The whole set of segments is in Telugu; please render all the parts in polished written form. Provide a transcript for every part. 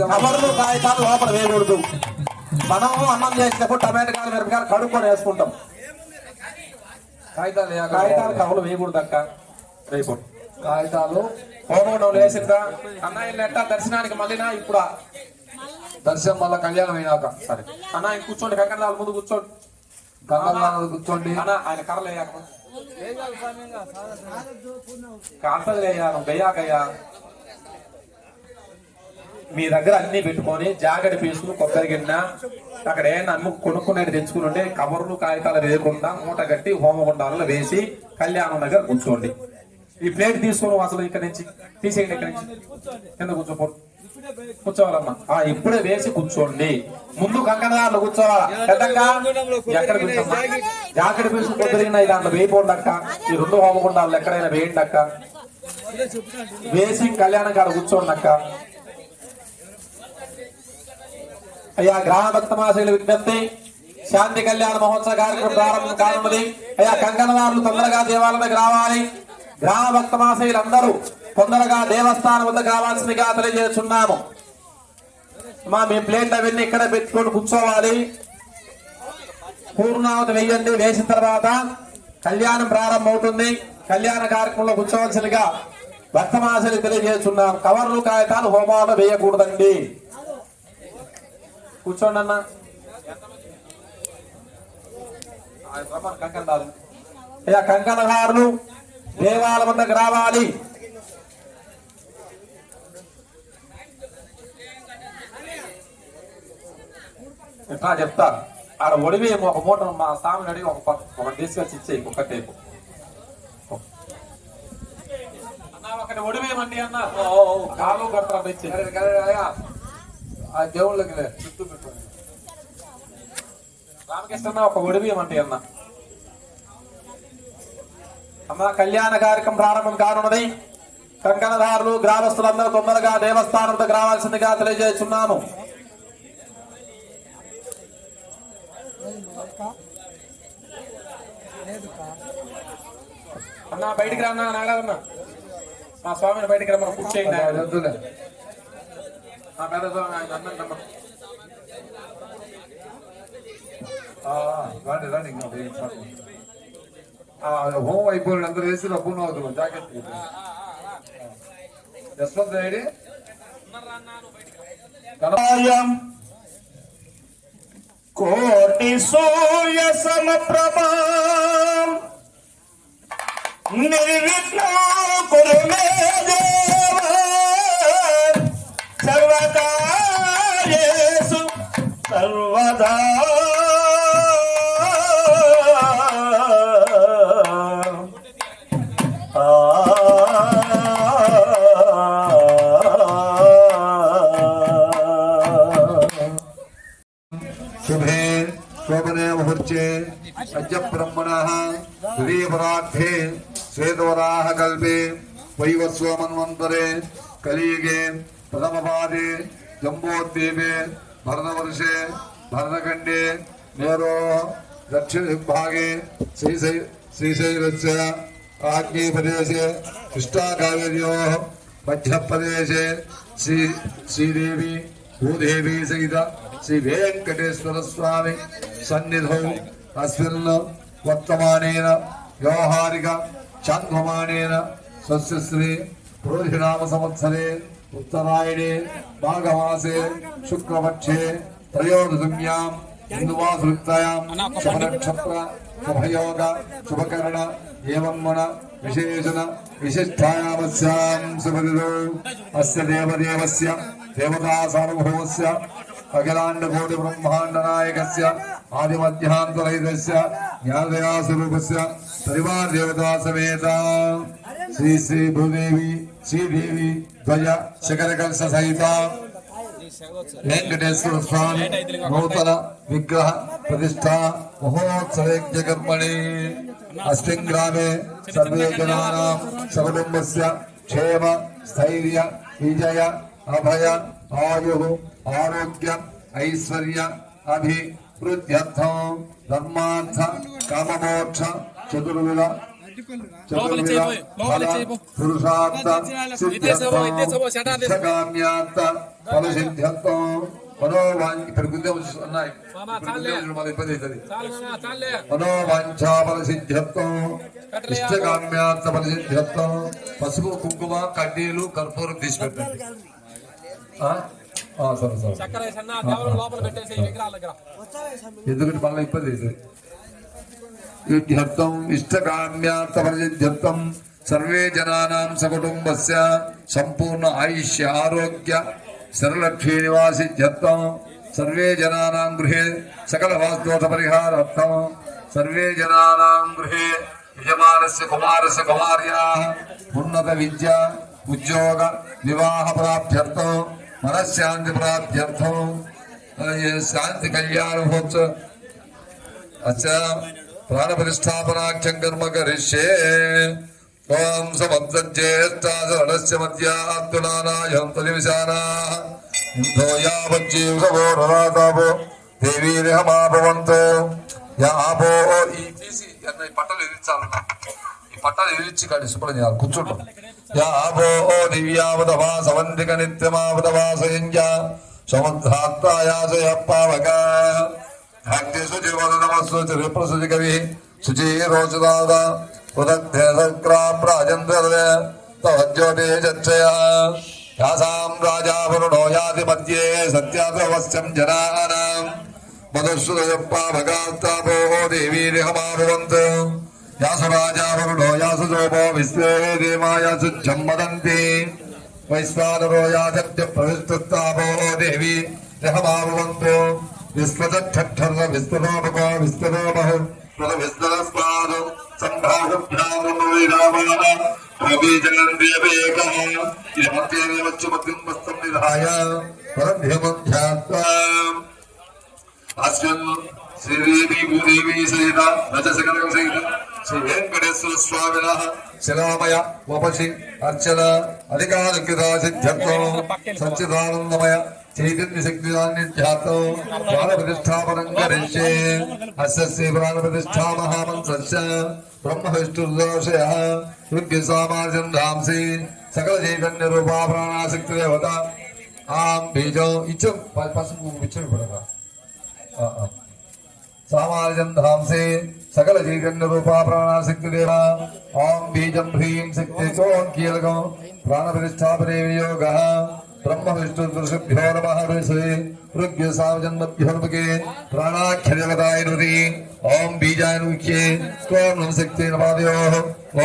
కవర్లు కాగితాలు లోపల వేయకూడదు. మనం అన్నం చేసినప్పుడు టమాటాలు మిరపకాయలు కడుక్కొని వేసుకుంటాం. కాగితాలు కవర్లు వేయకూడదు అక్క. వేయకూడదు కాగితాలు. హోమగుండం వేసిందా అన్నయ్య ఎట్టా దర్శనానికి మళ్ళీనా ఇప్పుడు దర్శనం వల్ల కళ్యాణం అయినాక సరే అన్న కూర్చోండి. కంకణాల ముందు కూర్చోండి. కంకణాల కూర్చోండి అన్న. ఆయన కర్రలు వేయాక కాంతలు వేయాను గయ్యాకయ్యా. మీ దగ్గర అన్ని పెట్టుకొని జాకెట్ పీసులు కొబ్బరి గిన్నె అక్కడ ఏమన్నా అమ్ము కొనుక్కునేది తెచ్చుకుని ఉంటే కవర్లు కాగితాలు వేయకుండా మూట కట్టి హోమగుండాలలో వేసి కళ్యాణం దగ్గర కూర్చోండి. ఈ ప్లేట్ తీసుకుని అసలు ఇక్కడ నుంచి తీసేయండి. ఇక్కడ నుంచి కింద కూర్చోవాలమ్మా. ఇప్పుడే వేసి కూర్చోండి. ముందు కంకణదారులు కూర్చోవాలా పెద్దగా. ఎక్కడ కూర్చోమ్మా. జాకెట్ పీసు కొద్దిరిగిన దాంట్లో వేయిపోండి అక్క. ఈ రెండు హోమగుండాలు ఎక్కడైనా వేయండి అక్క. వేసి కళ్యాణం కాడ కూర్చోండి అక్క. అయ్యా గ్రామ భక్త మహాశైల విజ్ఞప్తి, శాంతి కళ్యాణ మహోత్సవ కార్యక్రమం ప్రారంభం కానున్నది. అయ్యా కంకణదారులు తొందరగా దేవాలయానికి రావాలి. గ్రామ భక్త మహాశైలందరూ తొందరగా దేవస్థానం వద్దకు రావాల్సిందిగా తెలియజేస్తున్నాము. మీ ప్లేట్ అవన్నీ ఇక్కడ పెట్టుకొని కూర్చోవాలి. పూర్ణావతి వేయండి. వేసిన తర్వాత కళ్యాణం ప్రారంభం అవుతుంది. కళ్యాణ కార్యక్రమంలో కూర్చోవలసిందిగా భక్త మహాశైలకు తెలియజేస్తున్నాం. కవర్లు కాగితాలు హోమాలు వేయకూడదండి. కూర్చోండి అన్న. కంకణదారులు అయ్యా కంకణదారులు దేవాలయం వద్దకు రావాలి. ఎట్లా చెప్తారు. ఆడ ఒడివి ఒక మూట మా స్వామిని అడిగి ఒక తీసుకొచ్చి ఇచ్చేయి. ఒక టేపు అన్న ఒకటి ఒడివేయమండి అన్న. కాలు కడతారు ఇచ్చి ఆ దేవుళ్ళకి చుట్టూ పెట్టుకోండి. రామకృష్ణ ఒక ఒడివేయమండి అన్న. అమ్మ కళ్యాణ కార్యక్రమం ప్రారంభం కానున్నది. కంకణదారులు గ్రామస్తులందరూ తొందరగా దేవస్థానంతో రావాల్సిందిగా తెలియజేస్తున్నాము. అన్న బయటికి రా నాగన్న. మా స్వామిని బయటికి రమ్మని కూర్చేయండి. పెద్ద స్వామి ఆయన అన్నం రండి హోం అయిపోయిన అందరూ వేసి పూర్ణ అవుతున్నాం. జాకెట్ యశ్వంత్ రెడ్డి కోటి సూర్య సమప్రభా నిర్విఘ్నం కురు మే దేవ సర్వకార్యేషు సర్వదా. शुभे शोभने मुहूर्ते अद्य ब्रह्मणः द्वितीयपरार्थे श्वेतवराह कल्पे वैवस्वमन्वन्तरे कलियुगे प्रथमपादे जम्बोद्वीपे भरतवर्षे भरतखण्डे नेरो दक्षिणभागे श्रीशैलस्य आग्नेयप्रदेशे कृष्णाकावेर्योः मध्यप्रदेशे श्रीदेवी भूदेवी सहित श्री वेंकटेश्वर स्वामी सन्निधौ अस्मिन् वर्तमानेन व्यवहारिक चान्द्रमानेन स्वस्य श्री प्रोधिनाम संवत्सरे उत्तरायणे माघमासे शुक्लपक्षे त्रयोदश्यां हिन्दुवासुक्तायां शुभनक्षत्र शुभयोग शुभकर्ण एवं मन विशेषण विशिष्टायामस्यां शुभदिनौ अस्य देवदेवस्य देवता सार्वभौमस्य अखिलाण्डकोटि ब्रह्माण्ड नायकस्य आदिमध्यान्तरहितस्य ज्ञानदया स्वरूपस्य परिवार देवता समेत శ్రీ శ్రీ భూదేవి శ్రీదేవి ధ్వజ శిఖర కలశ సహిత వెంకటేశ్వర స్వామి నూతన విగ్రహ ప్రతిష్ఠా మహోత్సవజ్ఞ కర్మణి అస్మిన్ గ్రామే సర్వే జనానాం సకుటుంబస్య క్షేమ స్థైర్య విజయ అభయ ఆయు ఆరోగ్య ఐశ్వర్య అభివృద్ధ్యర్థం ధర్మార్థ కామమోక్ష చతుర్విధ పురుషార్థ సిద్ధ్యర్థం ఫలసిద్ధ్యర్థం మనోవాంఛా ఫలసిద్ధ్యర్థం ఇష్టకామ్యార్థ ఫలసిద్ధ్యర్థం పసుపు కుంకుమ కడ్డీలు కర్పూరం తీసి పెట్టండి. సరే ఎందుకంటే మళ్ళీ ఇబ్బంది అవుతుంది. ఇత్యర్థం ఇష్టకామ్యార్థ ఫలసిద్ధ్యర్థం సర్వే జనానాం సకుటుంబస్య సంపూర్ణ ఆయుష్య ఆరోగ్య సర్వలక్ష్మీ నివాసిత్యర్థం సర్వే జనానాం గృహే సకల వాస్తోష పరిహారార్థం సర్వే జనానాం గృహే యజమానస్య కుమారస్య కుమార్యాః ఉన్నత విద్య ఉద్యోగ వివాహ ప్రాప్త్యర్థం మనశ్శాంతి ప్రాప్త్యర్థం శాంతి కళ్యాణ మహోత్సవ ప్రాణప్రతిష్టాపనాఖ్యం కర్మ కరిష్యే. ఓం సమజ్యేష్టాసరస్య మధ్యాత్తునానాయంతలివిశానాః ఇందో యావజ్జీవసవో రరాతాపో దేవీరేహమాభవంతో యాపో. ఈ తీసి ఈ పట్టలు ఎదిరించాలి, ఈ పట్టాలు ఎదిరించి కానీ శుభ్రం చేయాలి. కూర్చుంటాం. యాపో దివ్యావతవా సవంతిక నిత్యమావతవా సయంజ సముద్రాత్తాయాసయ పావక భక్తి శుచి వదనమస్సు చిరప్రసుచి కవి శుచి రోచదాద రాజా వరుణో యాది మధ్యే సత్యావశ్యం జనానాం మధుసూదయప్పాభగాస్తాపో దేవీరిహమాభవంతు యాసు రాజా వరుణో యాసు శోభో విశ్వే దేవా యాసుచ్చం వదంతి వైశ్వానరో యాసత్య ప్రవిష్టస్తాపో దేవీ రిహమాభవంతు విశ్వదక్షర విశ్వలోపకో విశ్వలోపహు విశ్వస్పాదు శ్రీదేవి భూదేవి సహిత రజసకర సహిత శ్రీ వెంకటేశ్వర స్వామిన శిలామయ వపసి అర్చన అధికారికతా సిద్ధ్యర్థం సచ్చిదానందమయ చైతన్య శక్తిదాన్నిధ్యాత్తం ప్రాణప్రతిష్టాపనం కరిష్యే. అస్య శ్రీ ప్రాణప్రతిష్ఠా మహామంత్రస్య బ్రహ్మ విష్ణుర్దోషయ రుగ్య సామార్జం ధాంసి సకల చైతన్య రూపా ప్రాణాశక్తి దేవత ఆం బీజం ఇచ్చం పసుపు ఇచ్చం పడగా సామార్జం ధాంసి సకల చైతన్య రూపా ప్రాణాశక్తి దేవ ఆం బీజం హ్రీం శక్తి చోం కీలకం ప్రాణప్రతిష్టాపనే వియోగ బ్రహ్మ విష్ణు దృశభ్యో నమః ఋషి ఋగ్య సామజన్మభ్యోర్ముఖే ప్రాణాఖ్యజగదాయ నుది ఓం బీజాయ ముఖ్యే స్వర్ణం శక్తేన పాదయోః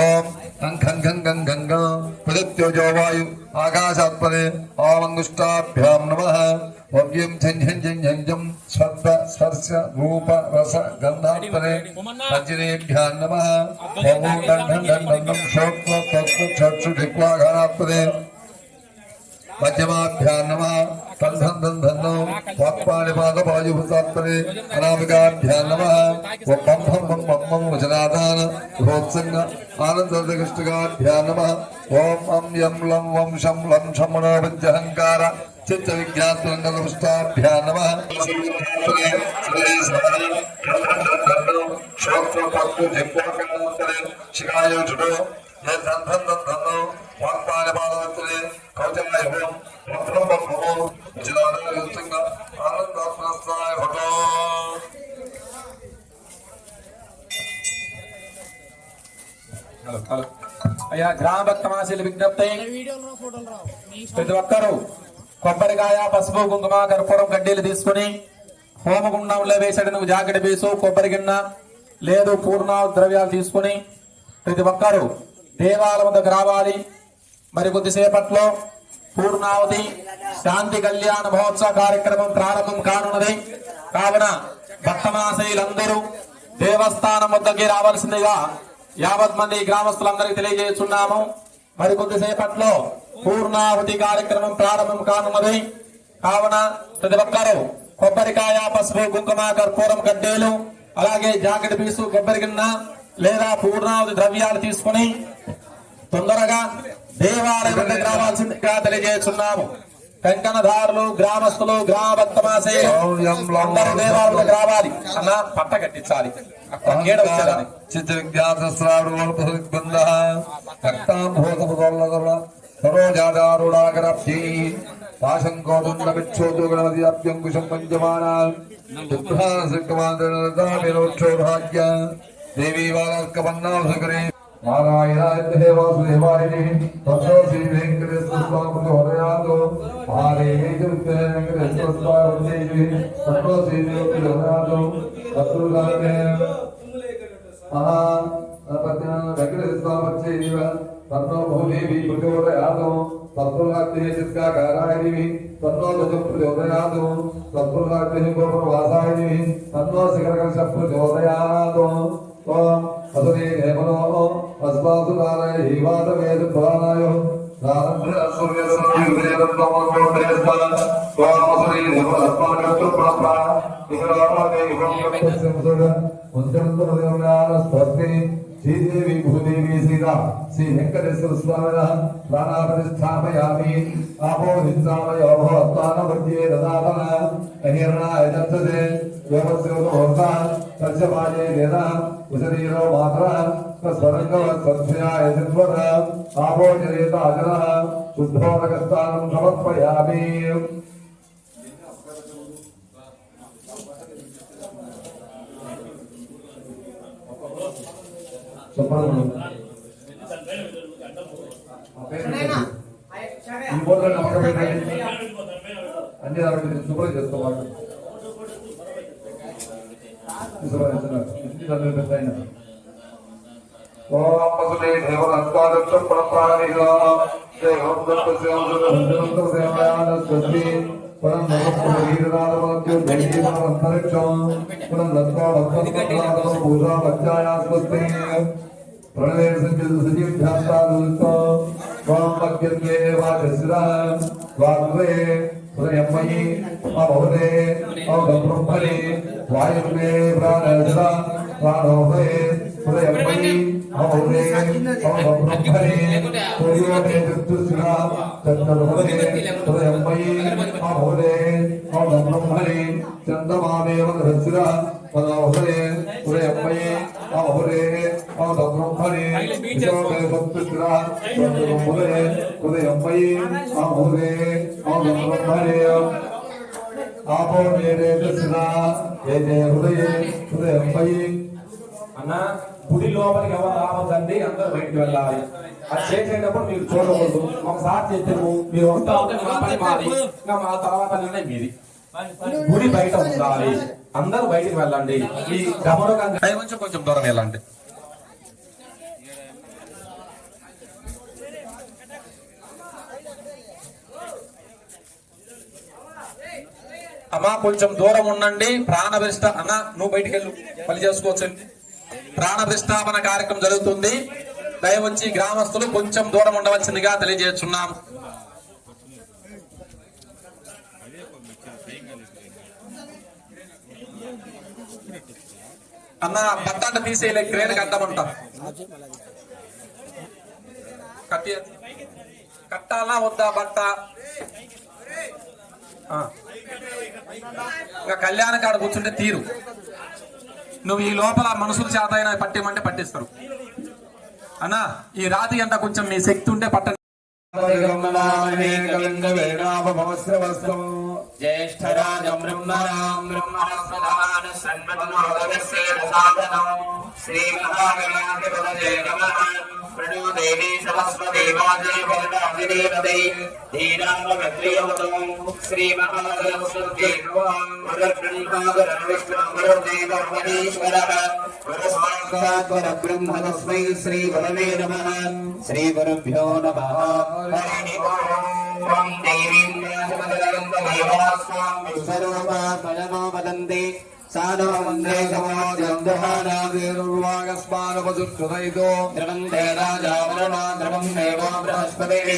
ఓం అంఖం గంగం గంగం ప్రదత్యోజో వాయు ఆకాశాత్మనే ఓం అంగుష్టాభ్యాం నమః ఓం ఝం స్పర్శ స్పర్శ రూప రస గంధాత్మనే పంచనేభ్యాం నమః ఓం దండం దండం శ్రోత్ర తత్వ చక్షు దిక్వాఘానాత్మనే మధ్యమాభ్యాం నమః కంధం దంధం వాక్పాణిపాదపాయుభూతాత్మనే అనామికాభ్యాం నమః ఓం పంభం పంభం వచనాదాన భోత్సంగ ఆనందకృష్ణగాభ్యాం నమః ఓం అం యం లం వం శం లం షమ్మనో పంచహంకార చిత్త విజ్ఞాత్మృష్టాభ్యాం నమః శిఖాయోచుడో వాక్పాణిపాదవర్తనే కౌచమాయ అయ్యా గ్రామ భక్త మాసీలు విజ్ఞప్తి, ప్రతి ఒక్కరూ కొబ్బరికాయ పసుపు కుంకుమ కర్పూరం కడ్డీలు తీసుకుని హోమగుండంలో వేసాడు నువ్వు జాకెట్ పీసు కొబ్బరి గిన్నె లేదు పూర్ణ ద్రవ్యాలు తీసుకుని ప్రతి ఒక్కరూ దేవాలయం వద్దకు రావాలి. మరి కొద్దిసేపట్లో పూర్ణావతి శాంతి కళ్యాణ మహోత్సవ కార్యక్రమం ప్రారంభం కానున్నది. కావున భక్తమాశయులందరూ దేవస్థానం వద్దకి రావాల్సిందిగా యావత్ మంది గ్రామస్తులందరికీ తెలియజేస్తున్నాము. మరి కొద్దిసేపట్లో పూర్ణాహుతి కార్యక్రమం ప్రారంభం కానున్నది. కావున ప్రతి ఒక్కరూ కొబ్బరికాయ, పసుపు, కుంకుమ, కర్పూరం, కడ్డీలు, అలాగే జాకెట్ పీసు, కొబ్బరి గిన్నె లేదా పూర్ణాహుతి ద్రవ్యాలు తీసుకుని తొందరగా దేవాలయానికి రావాల్సిందిగా తెలియజేస్తున్నాము. కంకణదారులు, గ్రామస్తులు, గ్రామ భక్తమాసేయులు అందరూ దేవాలయానికి రావాలి. అన్న పట్ట కట్టించాలి. సరోజాదారుడాగరబ్ధి పాశం కోదండమిచ్చోదు గణపతిభ్యంకుశం పంచమానాం దుఃఖాసక్తమాంద్రోక్షోభాగ్య దేవీ బాలకమన్నాసుకరే నారాయణాయ వాసుదేవాయ తతో శ్రీ వెంకటేశ్వర స్వామి హోరయాదో మహాదేవీ వెంకటేశ్వర స్వామి తతో శ్రీ హోరయాదో తత్రుగానే మహా వెంకటేశ్వర స్వామి తన్నో బహుదేవి ప్రచోదయాదో తత్రుగాగ్నే చిత్కాకారాయ తన్నో గజం ప్రచోదయాదో తత్రుగాగ్నే గోపురవాసాయ తన్నో శిఖరకర్ష ప్రచోదయాదో ఓం అసనే దేవనో అస్మాసు నారాయ హీవాత వేద ప్రాణాయ నారంధ్ర సూర్య సంయుక్త తమోదేవత ఓం అసనే దేవన అస్మాకత్ర ప్రాణ ఇహరామదే ఇహంకత్సంసుడ ఉంచంతు దేవనాన స్పర్తి శ్రీదేవి భూదేవి సీతా శ్రీ వెంకటేశ్వర స్వామిన ప్రాణాప్రతిష్ఠాపయామి ఆపో నిత్యామయో భవత్వానవర్త్యే దదాతన అహిర్ణాయ దత్తతే యోగస్యోగోర్తా తస్యమాయే వేద ఉశరీరో మాత్ర స్వరంగవత్సధ్యాయ చిత్వర ఆపో జరేత అజన శుద్ధోదకస్థానం సమర్పయామి. అన్ని శుభ్రం చేసుకోవాలి. వాయుర్మే ప్రాణజల ప్రాణోహే హృదయమయీ అమౌనే బ్రహ్మణే సూర్యోనే చతుర్శిలా చంద్రహృదే హృదయమయీ అమౌనే బ్రహ్మణే చందమామేవ ధృశిలా మనోహరే హృదయమయీ అమౌనే బ్రహ్మణే విశోమే చతుర్శిలా చంద్రహృదే హృదయమయీ అమౌనే బ్రహ్మణే ఆపో మేరే దశనా ఏదే హృదయే హృదయమయీ. అన్న గుడి లోపలికి ఎవరు రావద్దండి, అందరూ బయటకు వెళ్ళాలి. అది చేసేటప్పుడు మీరు చూడకూడదు. ఒకసారి చేస్తే మీరు వస్తా ఉంటే మా పని మాది, ఇంకా మా తర్వాత నిర్ణయం మీది. గుడి బయట ఉండాలి, అందరూ బయటికి వెళ్ళండి. ఈ గమనకంగా కొంచెం దూరం వెళ్ళండి. అమ్మా కొంచెం దూరం ఉండండి. ప్రాణప్రతిష్ఠ అన్న నువ్వు బయటికి వెళ్ళు, పని చేసుకోవచ్చు. ప్రాణప్రతిష్ఠాపన కార్యక్రమం జరుగుతుంది. దయవచ్చి గ్రామస్తులు కొంచెం దూరం ఉండవలసిందిగా తెలియజేస్తున్నాం. అన్న బట్ట తీసేయలే, క్రేన్ కట్టమంట. కట్టాలా వద్దా బట్ట? ఇంకా కళ్యాణ కాడ కూర్చుంటే తీరు. నువ్వు ఈ లోపల మనుషుల చేత అయినా పట్టేమంటే పట్టిస్తారు. అన్నా ఈ రాతి అంట కొంచెం మీ శక్తి ఉంటే పట్టండి. జ్యేష్ఠరాజం బ్రహ్మరాం బ్రహ్మణస్పదాన సన్మన్మోదకస్య సాధనం శ్రీ మహాగణాధిపతయే నమః. ప్రణో దేవీ సరస్వతీ వాజే వరదాదిదేవతే ధీరామగ్రియవతం శ్రీ మహాసరస్వతీ నమః. వరబ్రహ్మావరం విష్ణుర్దేవర్మణీశ్వరః వరసాక్షాత్ వరబ్రహ్మ తస్మై శ్రీ వరవే నమః. శ్రీ గురుభ్యో నమః. హరి ఓం దేవీం రాజమదలంతమేవాస్వాం విశ్వరూపా పరమో వదంతే सानो वन्दे समाद्यं दहानादेनुर्वागस्मानपजुष्टुदैतो द्रवन्ते राजा वरुणा द्रवं देवो बृहस्पतिः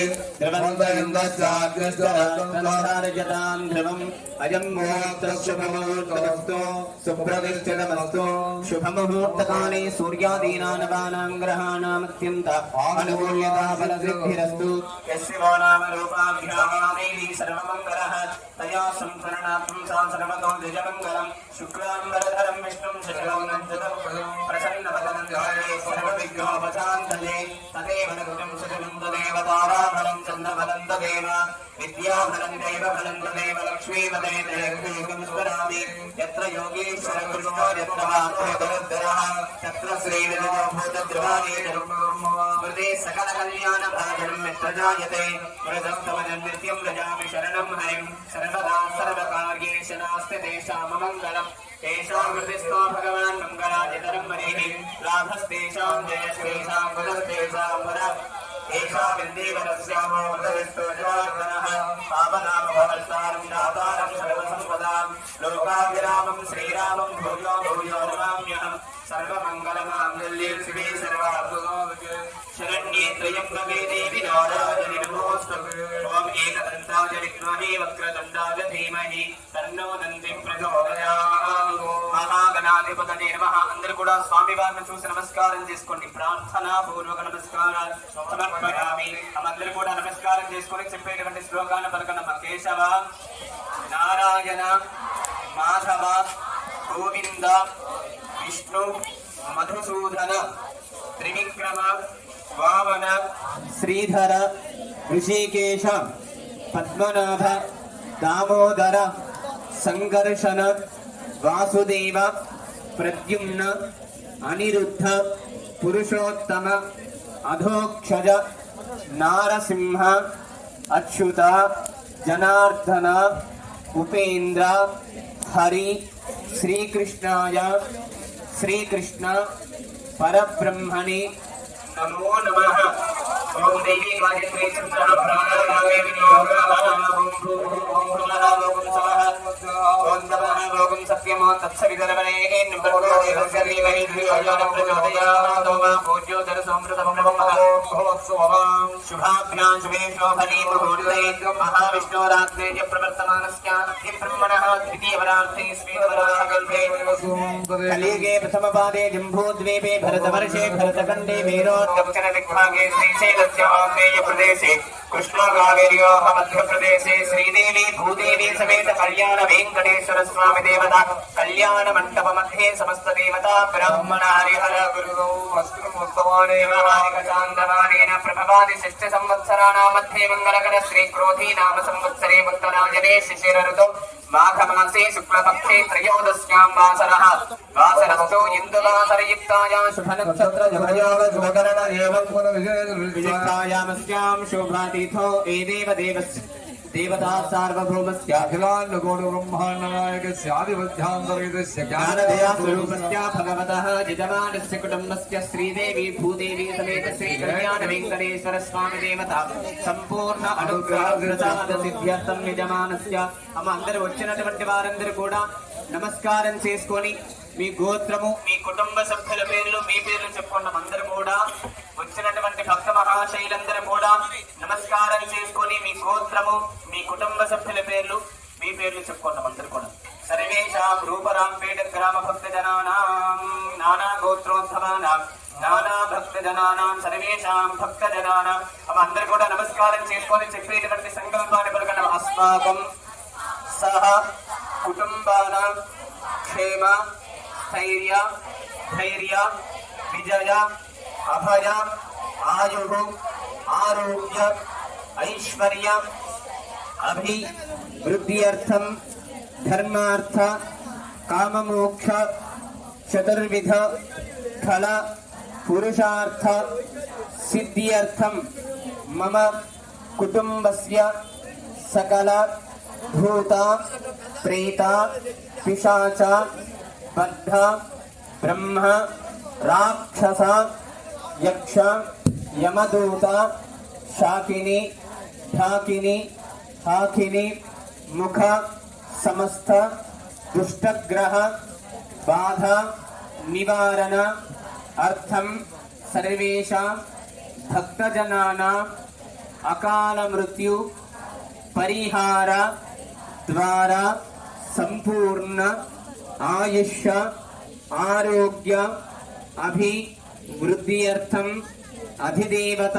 द्रवन्तयन्तार्यतां ध्रुवम् अयं मुहूर्तशुभमुहूर्तमस्तु सुप्रतिष्ठितमस्तु शुभमुहूर्तकाले सूर्यादीनां नवानां ग्रहाणाम् अत्यन्त अनुकूल्यता फलसिद्धिरस्तु यस्य वो नाम रूपाभ्यां देवी सर्वमङ्गलः तया संस्मरणार्थं सा सर्वतो द्विजमङ्गलम् शुक्लाम्बरधरं विष्णुं शशिवर्णं चतुर्भुजं प्रसन्नवदनं ध्याये सर्वविघ्नोपशान्तये तदेव नित्यं सुखं तदेव ताराफलं चन्द्रफलं तदेव विद्याफलं दैवफलं तदेव लक्ष्मीपदे देवं स्मरामि यत्र योगीश्वर कृष्णो यत्र वासुदेवः तत्र श्रीविदो भूतद्रवाणी स्मृते सकलकल्याणभाजनं यत्र जायते मृतस्तवजं नित्यं व्रजामि शरणं हरिं सर्वदा सर्वकार्येषु नास्ति तेषाममङ्गलम् तेषां हृदिस्थो भगवान् मङ्गलादितरं वरेः लाभस्तेषां जयस्तेषां वरस्तेषां वर तेषामिन्देवरस्यामो वरविष्टो जनार्दनः पावनामभवत्सारं दातारं सर्वसम्पदां लोकाभिरामं श्रीरामं भूयो भूयो नमाम्यहम् सर्वमङ्गलमाङ्गल्ये शिवे सर्वार्थसाधके शरण्ये त्र्यम्बके देवी नारायणि नमोऽस्तुते ॐ एकदन्ताय विद्महे वक्रतुण्डाय धीमहि तन्नो दन्तिः प्रचोदयात् మహాగణాధిపతయే నమః. అందరూ కూడా స్వామి వారిని చూసి నమస్కారం చేసుకోండి. ప్రార్థనా పూర్వక నమస్కారాలు సమర్పయామి. అందరూ కూడా నమస్కారం చేసుకొని చెప్పేటువంటి శ్లోకాన్ని పలకనమ్మ. కేశవ నారాయణ మాధవ గోవింద విష్ణు మధుసూదన త్రివిక్రమ వామన శ్రీధర ఋషికేశ పద్మనాభ దామోదర సంకర్షణ వాసుదేవ ప్రద్యుమ్న అనిరుద్ధ పురుషోత్తమ అధోక్షజ నారసింహ అచ్యుత జనార్దన ఉపేంద్ర హరి శ్రీకృష్ణాయ శ్రీకృష్ణ పరబ్రహ్మణే నమో నమః. ఓం దేవీ గాయత్రీ చంద్ర ప్రాణాయామే ఓం సత్యమో తత్సవితరవరేణ్యం భర్గో దేవస్య ధీమహి ధియో యో నః ప్రచోదయాత్. ఓం పూజ్యోదర సంవృతం భవత్సవాం శుభాభ్యాం శుభే శోభనే ముహూర్తే మహావిష్ణోరాత్రే ప్రవర్తమానస్య బ్రహ్మణః ద్వితీయవరార్థే శ్రీవరాహకల్పే కలియుగే ప్రథమపాదే జంబూద్వీపే భరతవర్షే భరతఖండే మేరోదక్షిణ దిగ్భాగే శ్రీశైలస్య ఆగ్నేయ ప్రదేశే కృష్ణా కావేర్యోః మధ్యప్రదేశే శ్రీదేవి భూదేవి సమేత కళ్యాణ వెంకటేశ్వర స్వామి దేవత కళ్యాణ మంటప మధ్యే సమస్త దేవత బ్రాహ్మణ హరిహర గురు చాందమానేన ప్రభవాది షష్ఠ సంవత్సరాణాం మధ్యే మంగళకర శ్రీ క్రోధీ నామ సంవత్సరే ఉత్తరాయణే శిశిర ఋతౌ మాఘమాసే శుక్లపక్షే త్రయోదశ్యాం వాసరః వాసరస్థో ఇందువాసరయుక్తాయాం శుభనక్షత్ర శుభకరణ ఏవం విజితాయామస్యాం శోభాతీథో ఏదేవ దేవస్య దేవతా సార్వభౌమస్య అఖిలాండ కోటి బ్రహ్మాండ నాయకస్య ఆదివధ్యాంతర్గతస్య జ్ఞానదయా స్వరూపస్య భగవతః యజమానస్య కుటుంబస్య శ్రీదేవి భూదేవి సమేత శ్రీ కళ్యాణ వెంకటేశ్వర స్వామి దేవత సంపూర్ణ అనుగ్రహ ప్రసాద సిద్ధ్యర్థం యజమానస్య. అందరూ వచ్చినటువంటి వారందరూ కూడా నమస్కారం చేసుకొని మీ గోత్రము మీ కుటుంబ సభ్యుల పేర్లు మీ పేర్లు చెప్పుకున్నాం. అందరూ కూడా వచ్చినటువంటి భక్త మహాశైలందరూ కూడా నమస్కారం చేసుకొని మీ గోత్రము మీ కుటుంబ సభ్యుల పేర్లు మీ పేర్లు చెప్పుకున్నాం. అందరూ కూడా సర్వేషాం రూపరాంపేట గ్రామ భక్త జనానాం నానా గోత్రోద్భవానాం నానా భక్త జనానాం సర్వేషాం భక్త జనానాం. అందరూ కూడా నమస్కారం చేసుకొని చెప్పేటువంటి సంకల్పాన్ని పలకడం. అస్మాకం సహ కుటుంబానాం క్షేమ స్థైర్య ధైర్య విజయ అభయ ఆయు ఆరోగ్య ఐశ్వర్య అభివృద్ధ్యర్థం ధర్మార్థ కామమోక్ష చతుర్విధ ఫల పురుషార్థ సిద్ధ్యర్థం మమ కుటుంబస్య సకల భూత ప్రేత పిశాచ బద్ధ బ్రహ్మ రాక్షస యక్ష యమదూత శాకిని ఢాకిని హాకిని ముఖ సమస్త దుష్టగ్రహ బాధ నివారణ అర్థం సర్వేషాం భక్తజనానాం అకాల మృత్యు పరిహార ద్వారా సంపూర్ణ ఆయుష్ ఆరోగ్య అభివృద్ధ్యర్థం అధిదేవత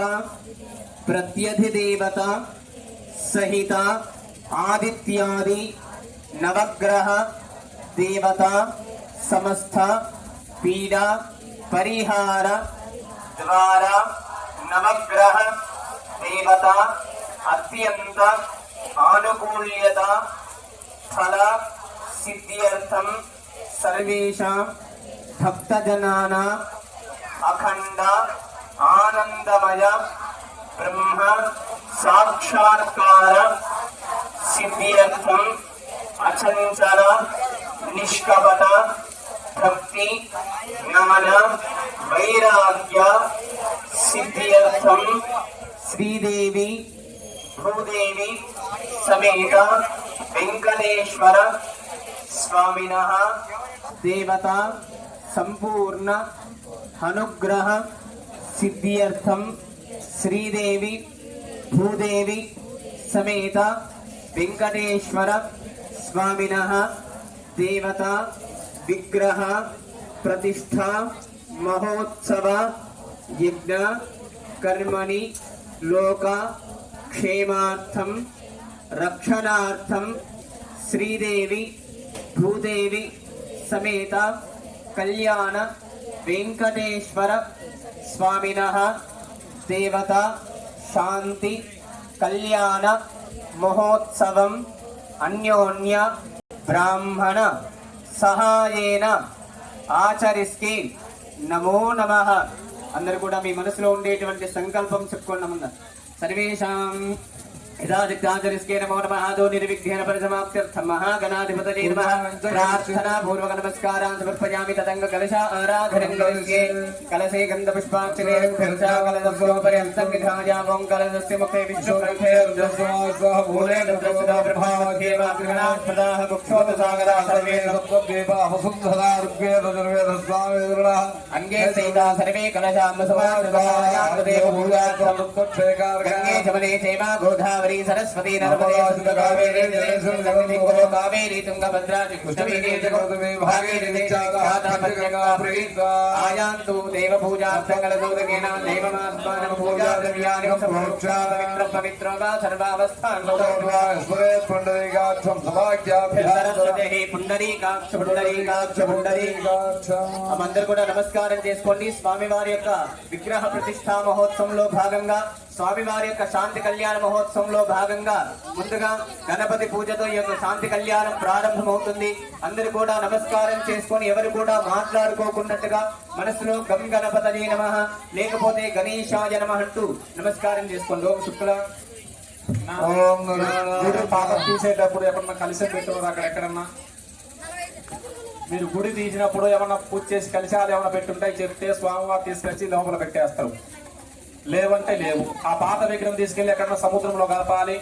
ప్రత్యధిదేవత సహిత ఆదిత్యాది నవగ్రహ దేవత సమస్త పీడ పరిహార ద్వారా నవగ్రహ దేవత అత్యంత ఆనుకూల్యత ఫల సిద్ధ్యర్థం సర్వేషాం భక్తజనానాం అఖండ ఆనందమయ బ్రహ్మ సాక్షాత్కార సిద్ధ్యర్థం అచంచల నిష్కపట భక్తి జ్ఞాన వైరాగ్య సిద్ధ్యర్థం శ్రీదేవి భూదేవి సమేత వెంకటేశ్వర స్వామినః దేవత సంపూర్ణ అనుగ్రహ సిద్ధ్యర్థం శ్రీదేవి భూదేవి సమేత వెంకటేశ్వర స్వామినః దేవత విగ్రహ ప్రతిష్ఠ మహోత్సవ యజ్ఞ కర్మణి లోక క్షేమార్థం రక్షణార్థం శ్రీదేవి భూదేవి సమేత కళ్యాణ వెంకటేశ్వర స్వామినః దేవత శాంతి కళ్యాణ మహోత్సవం అన్యోన్య బ్రాహ్మణ సహాయేన ఆచరిస్తే నమో నమః. అందరూ కూడా మీ మనసులో ఉండేటువంటి సంకల్పం చెప్పుకోండి. ముందు సర్వేషాం యథాదిత్యాచరిస్తే నమో నమః. ఆదో నిర్విఘ్నేన పరిసమాప్త్యర్థం మహాగణాధిపతయే నమః. ప్రార్థనా పూర్వక నమస్కారాన్ సమర్పయామి. తదంగ కలశ ఆరాధనం కరిష్యే. కలశే గంధ పుష్పాక్షరేణ కలశా కలశోపర్యంతం విధాయ ఓం కలశస్య ముఖే విష్ణుప్రభేర్దస్వాసః మూలేన దశదా ప్రభావధ్యేవ త్రిగణాస్పదాః ముక్షోత సాగరా సర్వే వసుంధరా ఋగ్వేద దుర్వేద స్వామినః అంగే సైతా సర్వే కలశాం సమాదవాయాదేవ భూయాత్వం గంగే జమనే చైవ గోదావరి సరస్వతి నర్మదే సింధు కావేరీ జలేస్మిన్ కావేరీ తుంగభద్రా కృష్ణవేణీ జగోదమే భాగీరథీ చాగంగా ప్రవీత్వా ఆయాంతు దేవ పూజార్థం కలదోదకేన దేవమాత్మానం పూజాద్రవ్యాని సమోక్షా పవిత్ర పవిత్రగా సర్వావస్థాన్ స్మరేత్ పుండరీకాక్షం సమాఖ్యాభ్యాసరస్వతి పుండరీకాక్ష పుండరీకాక్ష పుండరీకాక్ష. అందరూ కూడా నమస్కారం చేసుకోండి. స్వామివారి యొక్క విగ్రహ ప్రతిష్టా మహోత్సవంలో భాగంగా స్వామివారి యొక్క శాంతి కళ్యాణ మహోత్సవంలో భాగంగా ముందుగా గణపతి పూజతో ఈ యొక్క శాంతి కళ్యాణం ప్రారంభమవుతుంది. అందరూ కూడా నమస్కారం చేసుకొని ఎవరు కూడా మాట్లాడుకోకున్నట్టుగా మనసులో గం గణపతయే నమః లేకపోతే గణేశాయ నమః అంటూ నమస్కారం చేసుకోండి. ఓం శుక్ల ఓం గుడి పాపం తీసేటప్పుడు ఎప్పుడన్నా కలిసి పెట్టారు అక్కడ ఎక్కడన్నా మీరు గుడి తీసినప్పుడు ఏమన్నా పూజ చేసి కలిశాలు ఏమన్నా పెట్టుంటాయి చెప్తే స్వామివారు తీసుకొచ్చి లోపల పెట్టేస్తారు. లేవంటే లేవు. ఆ పాత విగ్రహం తీసుకెళ్లి ఎక్కడన్నా సముద్రంలో కలపాలి.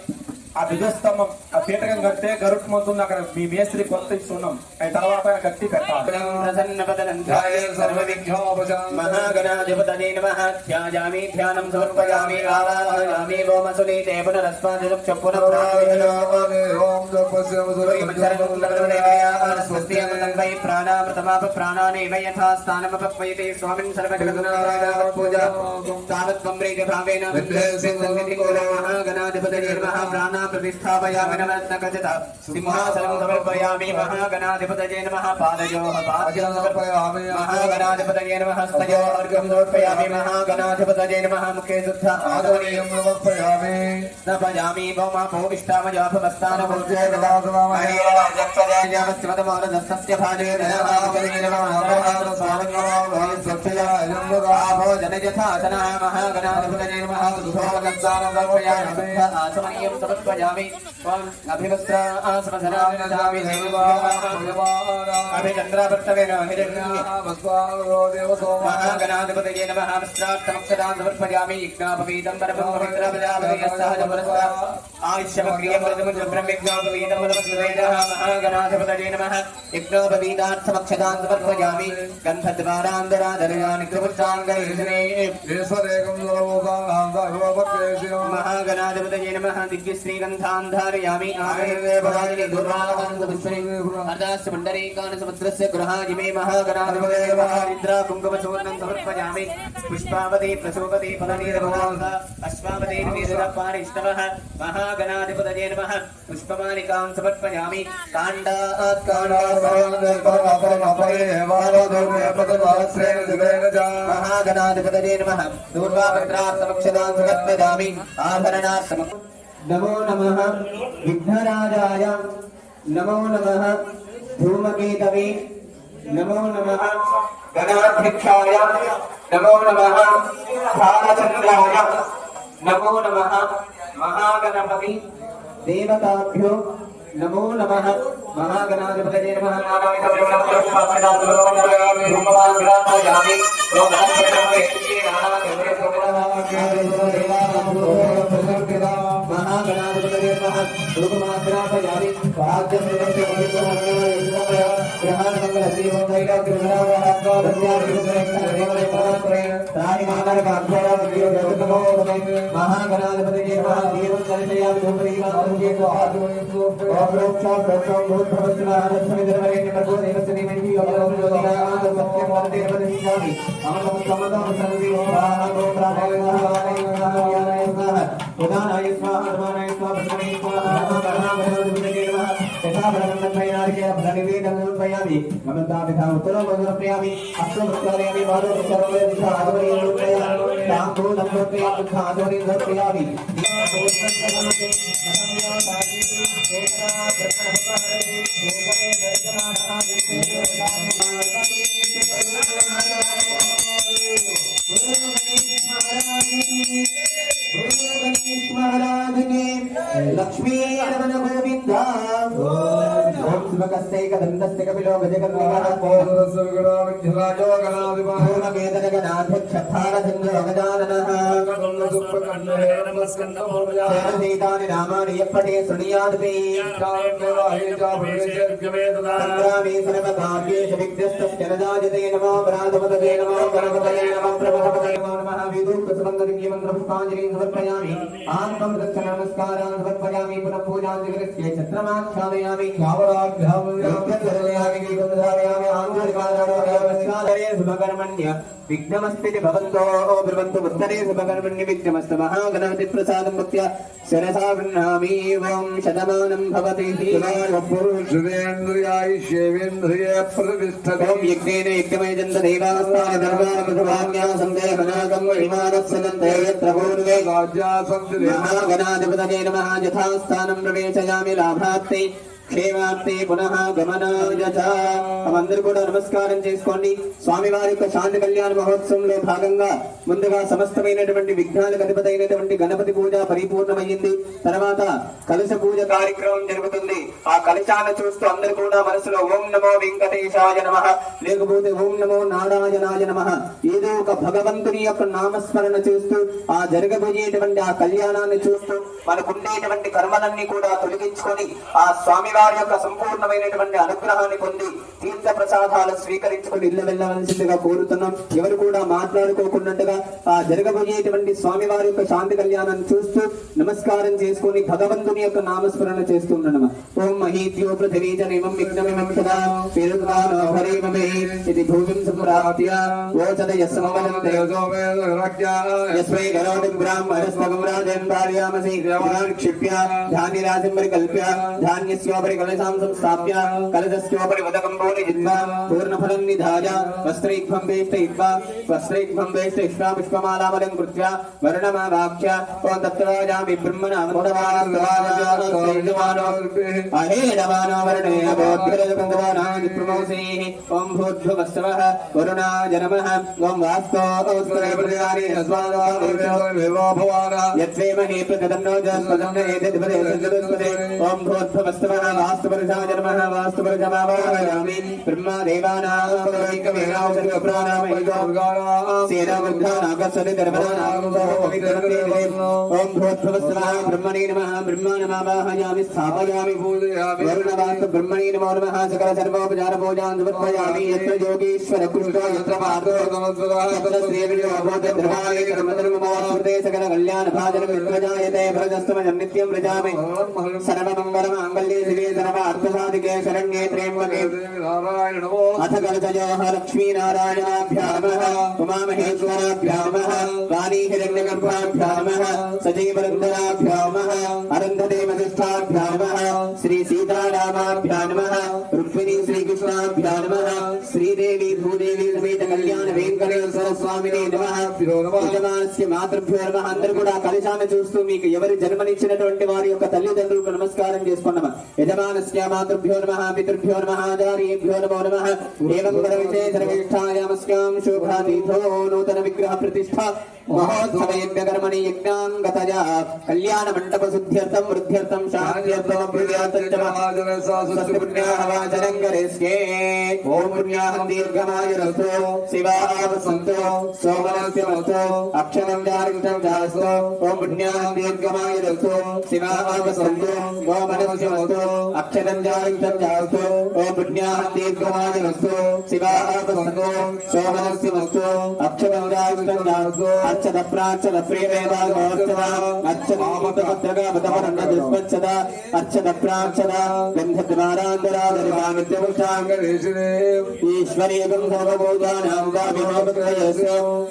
ఆ ధ్వజస్తంభం ఆ పీఠకం కడితే గరుత్మంతుంది. అక్కడ మీ మేస్త్రి కొత్త ఇస్తున్నాం. అది తర్వాత కట్టి పెట్టాలి. మహాగణాధిపతయే నమః. ధ్యాయామి ధ్యానం సమర్పయామి ఆవాహయామి ఓమసునీతే పునరస్మాదిదం చప్పున ఓం స్వస్తియమనంవై ప్రాణామృతమాప ప్రాణానేవ యథా స్థానమపక్వయతే స్వామిన్ సర్వజగన్నారాయణ పూజ తావత్వం ప్రీతి భావేన మహాగణాధిపతయే నమః. ప్రాణ प्रतिष्ठापयामि नमस्तकजत सिंहासनं समर्पयामि महागणाधिपतये नमः. पादयोः पाद्यं समर्पयामि महागणाधिपतये नमः. हस्तयोः अर्घ्यं समर्पयामि महागणाधिपतये नमः. मुखे शुद्ध आदरणीयं समर्पयामि स्नपयामि भौमापोविष्टामजापमस्तानभूत्यै ददातुमामस्तमदमानदस्तस्य भाजे जनयथासनः महागणाधिपतये नमः. सुभोगस्तानं समर्पयामि आसमनीयं समर्पयामि त्वम् अभिवस्त्र आसमधनामि अभिचन्द्रावर्तवेन महागणाधिपतये नमः. वस्त्रार्थमक्षदान् समर्पयामि. यज्ञापवीतं परमपवित्रप्रजापतिः सहजपुरस्तात् आयुष्यमग्रियं ब्रह्मयज्ञापवीतं महागणाधिपतये नमः यज्ञोपवीतार्थमक्षतान् समर्पयामि गन्धद्वारान्तरादरयानि कृपुष्टाङ्गैर्जने महागणाधिपतये नमः दिव्यश्रीगन्धान् धारयामि आयुर्वेदानि दुर्वाणवन्तपुष्पे अर्धाश्च पुण्डरीकान् समुद्रस्य गृहाजिमे महागणाधिपतये नमः निद्रा कुङ्कुमचूर्णं समर्पयामि पुष्पावती प्रसोपति फलनीरभवाङ्ग अश्वावती निरपारिष्टवः महागणाधिपतये नमः पुष्पमालिकां समर्पयामि काण्डात् महागणाधिपतये नमः दूर्वाभद्रार्थमक्षतान् समर्पयामि आभरणार्थम नमो नमः विघ्नराजाय नमो नमः धूमकेतवे नमो नमः गणाध्यक्षाय नमो नमः भालचन्द्राय नमो नमः महागणपति देवताभ्यो नमो नमः महागणाधिपतये नमः महागणाधिपतये नमः रूपमात्रापयामि महागणाधिपतये नमः देवं दर्शयामि लक्ष्मी गोविंद ओम शिवकस्ते कदंतस्ते कपिलो गजकर्णिकः गजाननः नामानि यपठे शृणुयादपि संग्रामे सर्वकार्येषु विघ्नस्तस्य न जायते नमो प्रातपदये नमो गणपतये नमो प्रभवपतये नमो नमः विदुःखसुमङ्गलिङ्गमन्त्रपुष्पाञ्जलिं समर्पयामि आत्मं नमस्कारान् समर्पयामि पुनः पूजाञ्जलिस्य छत्रमाच्छादयामि शुभकर्मण्य विघ्नमस्ति भवन्तो ब्रुवन्तु उत्तरे शुभकर्मण्य विघ्नमस्तु महागणपति प्रसादं भक्त्या शिरसा गृह्णामि ओं शतमानं भवति पुरुषेन्द्रियायुष्येवेन्द्रिये प्रतिष्ठते ओं यज्ञेन यज्ञमयजन्त देवास्तानि धर्मामृतभाग्या सन्देहनागं विमानत्सनन्ते यत्र पूर्वे महागणाधिपतये नमः यथास्थानं प्रवेशयामि लाभार्थे క్షేమార్తే పునః గమనాయ అందరూ కూడా నమస్కారం చేసుకోండి. స్వామివారి యొక్క శాంతి కళ్యాణ మహోత్సవంలో భాగంగా ముందుగా సమస్తమైనటువంటి విఘ్నాలకు అధిపతైనటువంటి గణపతి పూజ పరిపూర్ణమైంది. తర్వాత కలశ పూజ కార్యక్రమం జరుగుతుంది. ఆ కలశాన్ని చూస్తూ అందరూ కూడా మనసులో ఓం నమో వెంకటేశాయ నమః లేకపోతే ఓం నమో నారాయణాయ నమః ఏదో ఒక భగవంతుని యొక్క నామస్మరణ చూస్తూ ఆ జరగబోయేటువంటి ఆ కళ్యాణాన్ని చూస్తూ మనకుండేటువంటి కర్మలన్నీ కూడా తొలగించుకొని ఆ స్వామి వారి యొక్క సంపూర్ణమైనటువంటి అనుగ్రహాన్ని పొంది తీర్థ ప్రసాదాలు స్వీకరించుకొని ఇల్లు వెళ్ళవలసిందిగా కోరుతున్నాం. ఎవరు కూడా మాట్లాడుకోకుండా ఆ జరగబోయేటువంటి స్వామి వారి యొక్క శాంతి కళ్యాణాన్ని చూస్తూ నమస్కారం చేసుకొని భగవంతుని యొక్క నామస్మరణ చేస్తున్నాం. ఓం మహీత్యో పృథివీజనేమం విఘ్నమిమం సదా పేరుదానో హరిమమే ఇది భూమిం సంప్రాప్య ఓచద యస్సమవలంతే యస్మై గరోడి బ్రాహ్మణస్మగం రాజన్ భార్యామసి క్షిప్య ధాన్యరాజం పరికల్ప్య ధాన్యస్యోపరి కలశాం సంస్థాప్య కలశస్యోపరి వదకం భూని జిత్వా పూర్ణఫలం నిధాయ వస్త్రైఘ్వం వేష్టయిత్వా వస్త్రైఘ్వం వేష్టయిష్వా పుష్పమాలామలం కృత్వా వర్ణమావాక్ష్య ఓం తత్రాజామి బ్రహ్మణామోదవానో అహేడవానో వర్ణేయ బోధ్యరజపంగవానాని ప్రమోసేః ఓం భూర్భువస్సవః వరుణాయ నమః ఓం వాస్తోస్కరప్రదాని యత్వేమహే ప్రతదన్నో జస్పదన్న ఏతద్వదే సజ్జదస్పదే ఓం భూర్భువస్సవః वास्तुपरजाय नमः वास्तुपरजमावाहयामि ब्रह्मदेवानां ओम भूतभुवस्सुवः ब्रह्मणे नमः ब्रह्मणमावाहयामि स्थापयामि पूजयामि वरुणवास्तु ब्रह्मणे नमो नमः सकल सर्वोपचार पूजां समर्पयामि यत्र योगीश्वर कृष्ण यत्र पार्थो तत्र श्रीविजयोभूत द्रवाय कर्मधर्ममोऽस्मृते सकल कल्याण भाजनं विद्वजायते भरतस्तमजं नित्यं व्रजामि सर्वमङ्गलमाङ्गल्ये शिवे सर्वार्थसाधिके शरण्ये त्र्यम्बके अथ कलशयोः लक्ष्मीनारायणाभ्यां नमः उमामहेश्वराभ्यां नमः वाणीहिरण्यगर्भाभ्यां नमः सजीवरन्धराभ्यां नमः अरुन्धदेवतिष्ठाभ्यां नमः श्री सीतारामाभ्यां नमः रुक्मिणी श्रीकृष्णाभ्यां नमः श्रीदेवी भूदेवी समेत कल्याण वेंकटेश्वर स्वामिने नमः యజమానస్య మాతృభ్యో నమః. అందరూ కూడా కలశాన్ని చూస్తూ మీకు ఎవరు జన్మనిచ్చినటువంటి వారి యొక్క తల్లిదండ్రులకు నమస్కారం చేసుకున్నాం. యజమానస్య మాతృభ్యో నమః పితృభ్యో నమః ఆచార్యేభ్యో నమో నమః. ఏవం వరవిషే సర్వేష్ఠాయామస్యాం శోభాతీథో నూతన విగ్రహ ప్రతిష్ఠ మహోత్సవయజ్ఞకర్మణి యజ్ఞాంగతయా కళ్యాణ మంటప శుద్ధ్యర్థం వృద్ధ్యర్థం శాంత్యర్థం ప్రియర్థం చ స్వస్తి పుణ్యాః వాచనం కరిష్యే. ఓం పుణ్యాః దీర్ఘమాయురస్తు శివావసంతో సోమనస్యమస్తు అక్షరం చారిష్టం చాస్తు. ఓం పుణ్యాః దీర్ఘమాయురస్తు శివావసంతో సోమనస్యమస్తు అక్షరం చారిష్టం చాస్తు. ఓం పుణ్యాః దీర్ఘమాయురస్తు శివావసంతో సోమనస్యమస్తు అక్షరం చారిష్టం చాస్తు. అర్చత ప్రార్చత ప్రియవేదాగోర్చత అర్చత మామపత్రగాపతమరణదుస్మచ్చత అర్చత ప్రార్చత గంధద్వారాంతరాదరిమామిత్యముషాంగరేషినే ఈశ్వరీయం సర్వభూతానాం గాభిమోపత్రయస్య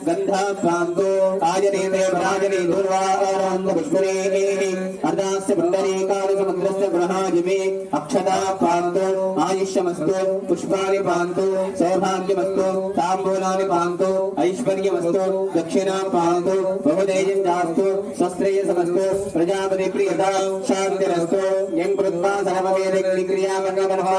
గంధాపాంతో ఆయనేతే భరాజనే దుర్వారాంత పుష్పనే అర్ధాస్య పుండరీకాని సముద్రస్య గృహాజిమే అక్షతాపాంతో ఆయుష్యమస్తు పుష్పాని పాంతో సౌభాగ్యమస్తు తాంబూలాని పాంతో ఐశ్వర్యమస్తు దక్షిణా పాంతో బహుదేయం దాస్తు స్వశ్రేయసమస్తు ప్రజాపతి ప్రియతా శాంతిరస్తు. యం కృత్వా సర్వవేదగ్ని క్రియామణవా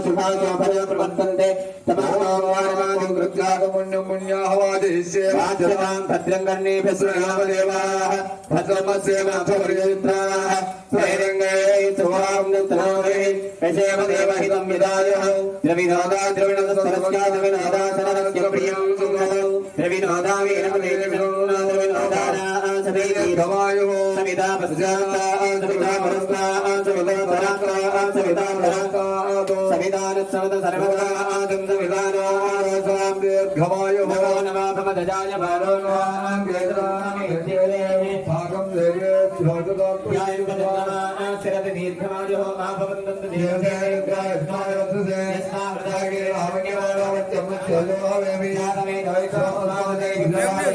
శుభాశోభన ప్రవర్తంతే తమోవారమాదిం కృత్వా పుణ్యం పుణ్యాహవాదిష్యే వాచనాం భద్రం కర్ణేభ్యః శృణ్యామదేవాః భద్రమస్యేమాథపరియుత్రాః ధైర్యంగే సువాం నంతనోరే యశేమ దేవహితం విదాయః ద్రవినోదా ద్రవిణోదస్తరస్యా ద్రవినోదాసనరస్య ప్రియం సుమో ద్రవినోదా వీరమదే ద్రవినోదానా సదేవి భవాయో సవితా పశ్చాత్తా సవితా పరస్తా సవితా పరాత్తా సవితా పరాత్తా సవితానస్సవత సర్వదా ఆదం సవితానో ఆరోసాం దీర్ఘమాయో భవో నమః భవదజాయ భారో నమః కేతరామి హృదయే భాగం దేవే ధ్యోతదాత్మయాయ శరది దీర్ఘమాయో ఆభవంతం దీర్ఘాయ జ్ఞాయవత్సే యస్మావృతాగే ఆవజ్ఞవారో వత్యమత్యలో హవేమి యాతమే దైతో నామదే విద్యాయ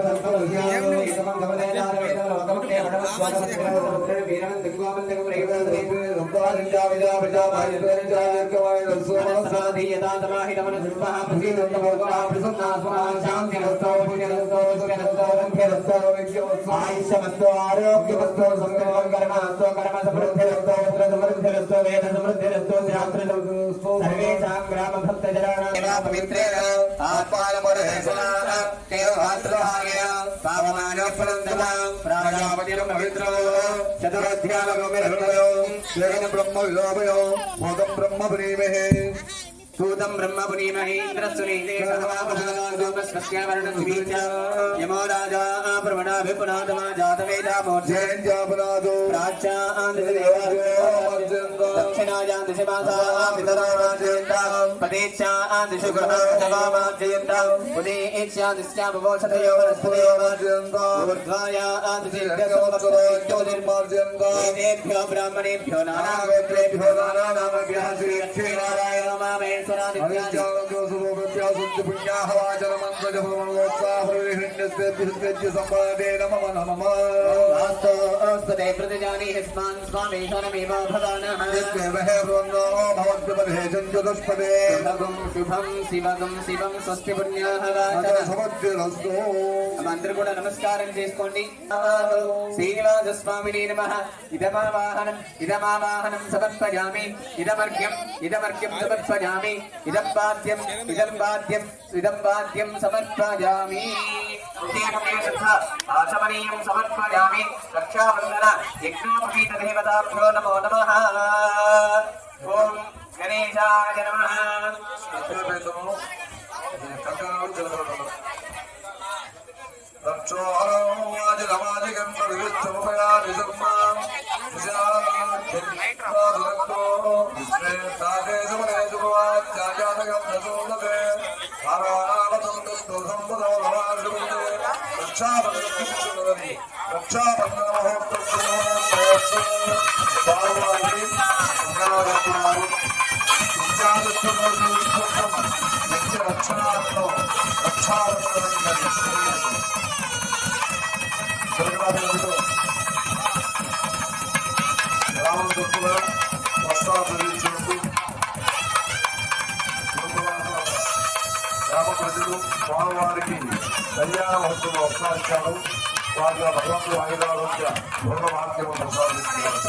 సంపూర్ణ్యాయో ఏకమం గమనేనారవేద లోకముఖ్య అడవస్వాదముఖ్య వీరమం దిగ్వామం దిగ్వరేవదే సంపాదించా విజా ప్రజా భాయతేజాయకవాయ సోమసాధీయతా తమాహితమన సుమః ప్రసీదంతమోగా ప్రసన్నాస్మా శాంతిరస్తో పుణ్యరస్తో సుఖరస్తో రంధ్యరస్తో విద్యోత్సవ ఆయుష్యమస్తో ఆరోగ్యమస్తో సంకల్పకర్మస్తో కర్మ సమృద్ధిరస్తో పుత్ర సమృద్ధిరస్తో వేద సమృద్ధిరస్తో శాస్త్రస్తో సర్వేషాం గ్రామ భక్తజనానాం పవిత్రేణ ఆత్మానమోరహేసనాః కేవహాత్రహాయ పావమానఫలంతమాం ప్రాజాపతిరం పవిత్రో చతురధ్యామగోమిరహృదయో శ్రేణ బ్రహ్మ విలోభయో భూతం బ్రహ్మ ప్రీమహే सूतं ब्रह्म पुनीमहे इंद्रस्वनीते सहवामहागोमस्कस्य वर्णस्वीच यमो राजा प्रवणाभिपुनादमा जातवेदा मोर्चेन्जापनादो प्राच्यान्दिशदेवादो दक्षिणायान्दिशमासा पितरामाजयन्ता पदेच्छान्दिशु गृहाजवामाजयन्ता उदेच्छान्दिश्चापवोषधयो वनस्पतयो माजयन्ता ऊर्ध्वायान्दिशेभ्यः एतेभ्यो ब्राह्मणेभ्यो नानागोत्रेभ्यो नानानामभ्यः श्री लक्ष्मीनारायण मामे అందరూ కూడా నమస్కారం చేసుకోండి. శ్రీనివాస స్వామిని నమః. ఇదమావాహనం ఇదమావాహనం సమర్పయామి. ఇదమర్ఘ్యం ఇదమర్ఘ్యం సమర్పయామి. ఇదం పాద్యం ఇదం పాద్యం ఇదం పాద్యం సమర్పయామి. ఆచమనీయం సమర్పయామి. రక్షాబంధన యజ్ఞోపవీత దేవతాభ్యో నమో నమః. గ్రామ ప్రజలు స్వామివారికి కళ్యాణ మహోత్సవం వస్తాచారు. వారి భగవంతుడు ఆయురారోగ్య భోగవాక్యము ప్రసాదిస్తున్నారు.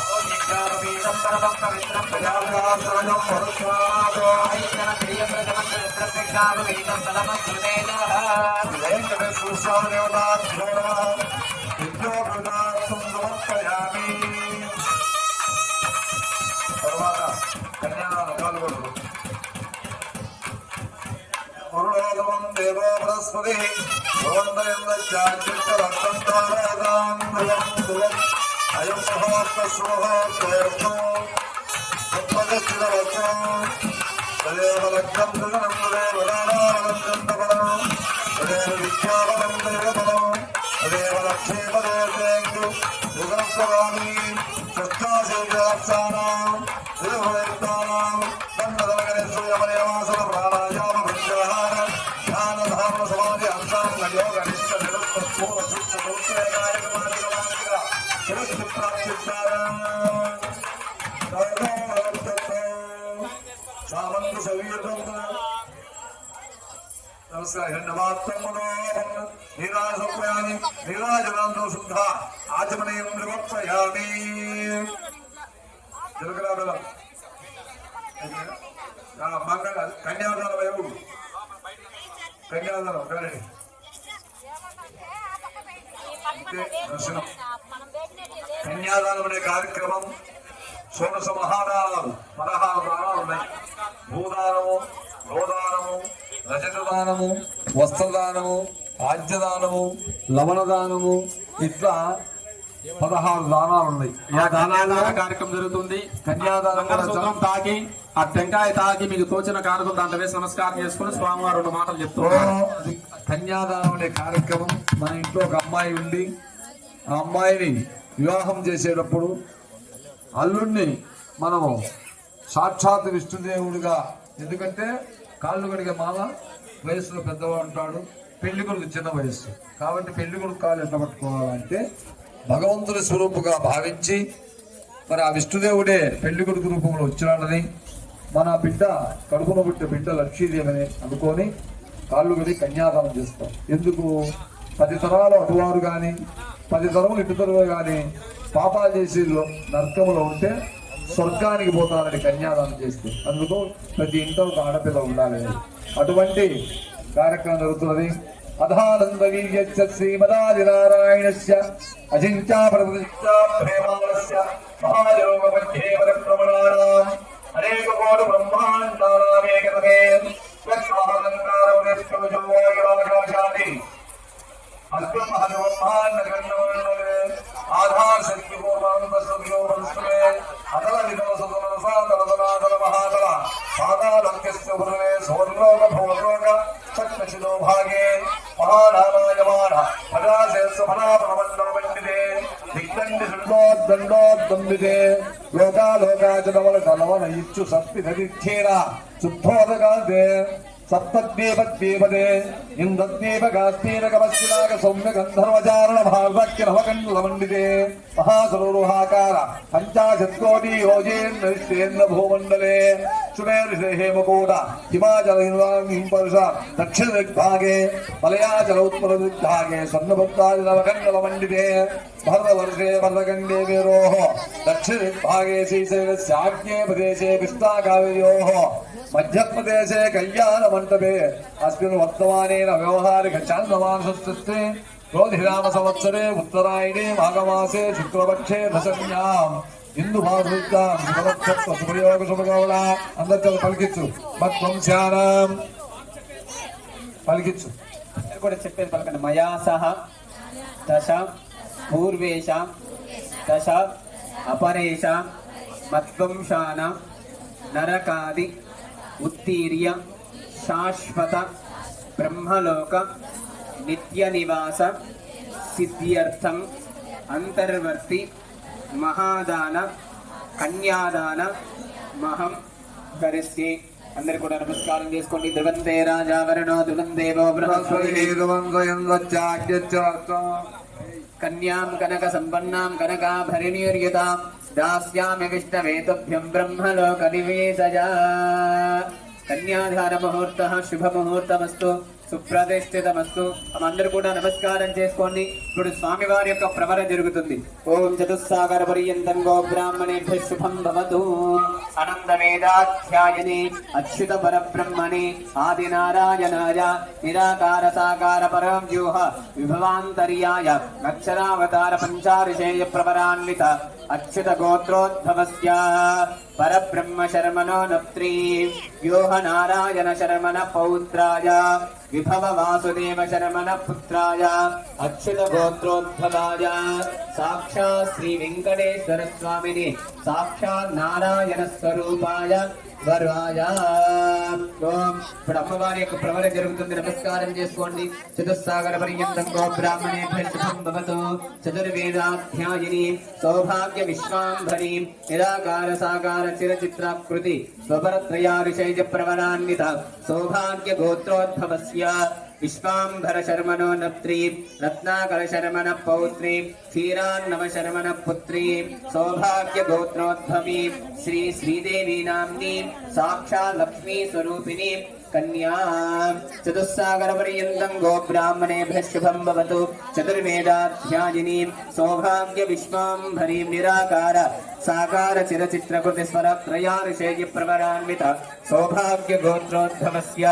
వెంకటేశ్వర స్వామి సమర్పయామి. తర్వాత కళ్యాణాలు పాల్గొంటారు. అరుణోదమం దేవో బృహస్పతి అయం సహోర్తస్వహోర్తోర్థం తదేవ లగ్నం గగనం తదేవ నారాయణం బలం తదేవ విద్యాబలం దేవబలం తదేవ లక్ష్మీ పదేందు యుగస్వామి సత్యాసేజాత్సానాం దేవవేత్తానాం దండదమగనేశ్వరమనేవాసన ప్రాణాయామ ప్రత్యాహార ధ్యాన ధారణ సమాధి అంశాంగ యోగ నిష్ట నిరుక్త స్థూల సూక్ష్మ సూత్రే కార్యక్రమాదిక మానసిక శిరస్సు ప్రాప్తిద్దారం సామంత సవీర్వం నమస్కారం. నీరాజపయామి నీరాజనాంతో శుద్ధ ఆచమనీయం నిర్వర్పయామి. జలకరాబలం మంగళ కన్యాదానం ఎవరు కన్యాదానం కానీ దర్శనం. కన్యాదానం అనే కార్యక్రమం షోడశ మహాదానాలు 16 దానాలు ఉన్నాయి. భూదానము, గోదానము, రజతదానము, వస్త్రదానము, ఆజ్యదానము, లవణదానము, ఇట్లా 16 దానాలు ఉన్నాయి. ఆ దానాల కార్యక్రమం జరుగుతుంది. కన్యాదానం సూత్రం తాకి ఆ టెంకాయ తాకి మీకు తోచిన కానుకలు దాంట్లో వేసి నమస్కారం చేసుకుని స్వామివారు 2 మాటలు చెప్తున్నారు. కన్యాదానం అనే కార్యక్రమం. మన ఇంట్లో ఒక అమ్మాయి ఉండి ఆ అమ్మాయిని వివాహం చేసేటప్పుడు అల్లుణ్ణి మనము సాక్షాత్ విష్ణుదేవుడిగా, ఎందుకంటే కాళ్ళు కడిగే మామ వయసులో పెద్దవాడు ఉంటాడు, పెళ్లి కొడుకు చిన్న వయస్సు కాబట్టి పెళ్లి కొడుకు కాళ్ళు ఎట్లా పట్టుకోవాలంటే భగవంతుడి స్వరూపుగా భావించి మరి ఆ విష్ణుదేవుడే పెళ్లి కొడుకు రూపంలో వచ్చినాడని మన బిడ్డ కడుపున పుట్టిన బిడ్డ లక్ష్మీదేవిని అనుకొని కాళ్ళు కడి కన్యాదానం చేస్తాం. ఎందుకు? 10 తరాలు అటువారు కానీ 10 తరములు ఇటు తరము కానీ పాపాలు చేసి నరకములో ఉంటే స్వర్గానికి పోతానని కన్యాదానం చేస్తే, అందుకు ప్రతి ఇంట్లో ఒక ఆడపిల్ల ఉండాలి. అటువంటి కార్యక్రమం జరుగుతున్నది. అధానందవీర్యస్య శ్రీమదాదినారాయణస్య అజింత్యా ప్రతిష్ఠా ప్రేమాలస్య మహాయోగ మధ్యే పరిభ్రమణానాం అనేక కోటి బ్రహ్మాండానామేకమే స్వస్మహంకారవదేశోజోవాయురాజాది ఆధార్ శక్తి పూర్వాంతస్వో వనస్పతే అతల విధవ సదనసాదల సనాతన మహాతల పాదాలంక్యస్య పురవే సోర్లోక భోర్లోక సత్వశిలో భాగే మహానామాయమాన ప్రజాసేత్స ఫలాపరమండల పండితే దిగ్దండి దండోద్దండితే లోకాలోకాచనవల కలవన ఇచ్చు సత్తి నదిఖ్యేన శుద్ధోదకాంతే సప్తద్వీపద్వీపదే ఇంద్రద్వీపగాస్తీనకమస్తినాక సౌమ్య గంధర్వచారణ భారతక్యనవకండలమండితే మహాసరోరుహాకార పంచాశత్కోటి యోజేర్నరిష్టేంద్ర భూమండలే సుమేరుషేమకూట హిమాచల హింపరుష దక్షిణ దిగ్భాగే మలయాచల ఉత్తర దిగ్భాగే స్వర్ణభక్తాది నవకండలమండితే భరతవర్షే భరతఖండే వేరోః దక్షిణ దిగ్భాగే శ్రీశైలస్యాగ్నే ప్రదేశే కృష్ణాకావ్యయోః మధ్యప్రదేశే కళ్యాణ మంటపే అస్మిన్ వర్తమానేన వ్యవహారిక చాంద్రమాసస్తే క్రోధిరామ సంవత్సరే ఉత్తరాయణే మాఘమాసే శుక్లపక్షే దశమ్యాం హిందూ భారతాం శుభనక్షత్ర శుభయోగ శుభగౌళ. అందరితో పలికిచ్చు. మత్వంశానాం పలికిచ్చు. కూడా చెప్పేది పలకండి. మయా సహ దశ పూర్వేషాం దశ అపరేషాం మత్వంశానాం నరకాది ఉత్తీర్య శాశ్వత బ్రహ్మలోక నిత్య నివాస సిద్ధ్యర్థం అంతర్వర్తి మహాదాన కన్యాదాన మహం ధరిస్తే అందరు కూడా నమస్కారం చేసుకోండి. ధ్రువంతే రాజావరణో ధ్రువం దేవో బృహస్పతి కన్యాం కనక సంపన్నాం కనకాభరణీర్యుతాం దాస్యామి విష్ణవే తుభ్యం బ్రహ్మలోక నివేశజా. కన్యాధార ముహూర్త శుభ ముహూర్తమస్తు, సుప్రతిష్ఠితమస్తు. అందరూ కూడా నమస్కారం చేసుకోండి. ఇప్పుడు స్వామివారి యొక్క ప్రవర జరుగుతుంది. ఓం చతుస్సాగర పర్యంతం గో బ్రాహ్మణేభ్యః శుభం భవతు. అనంత వేదాధ్యాయనే అచ్యుత పరబ్రహ్మణే ఆదినారాయణాయ నిరాకార సాకార పరం వ్యూహ విభవాంతర్యాయ అక్షరావతార పంచారిషేయ ప్రవరాన్విత అచ్యుత గోత్రోద్భవస్య పరబ్రహ్మ శర్మణో నప్త్రీ వ్యూహ నారాయణ శర్మణ పౌత్రాయ విభవ వాసుదేవ శర్మణ పుత్రాయ అచ్యుత గోత్రోద్భవాయ సాక్షాత్ శ్రీ వెంకటేశ్వర స్వామిని సాక్షాత్ నారాయణ స్వరూపాయ వరాయ. ఓం ఇప్పుడు అమ్మవారి యొక్క ప్రవర జరుగుతుంది. నమస్కారం చేసుకోండి. చతుస్సాగర పర్యంతం గో బ్రాహ్మణేభ్యః శుభం భవతు. చతుర్వేదాధ్యాయిని సౌభాగ్య విశ్వాంభరి నిరాకార సాకార చిరచిత్రాకృతి స్వపరత్రయారిషైజ ప్రవరాన్విత సౌభాగ్య గోత్రోద్భవస్య విశ్వాంభర శర్మణో నప్త్రీ రత్నాకర శర్మణ పౌత్రీ క్షీరాన్నవ శర్మణ పుత్రీ సౌభాగ్య గోత్రోద్భవి శ్రీ శ్రీదేవి నామ్ని సాక్షాత్ లక్ష్మీ స్వరూపిణి కన్యా. చతుస్సాగర పర్యంతం గో బ్రాహ్మణేభ్యః శుభం భవతు. చతుర్వేదాధ్యాయిని సౌభాగ్య విశ్వాంభరీ నిరాకార సాకార చిరచిత్రకృతి స్వరత్రయారిషేయ ప్రవరాన్విత సౌభాగ్య గోత్రోద్భవస్య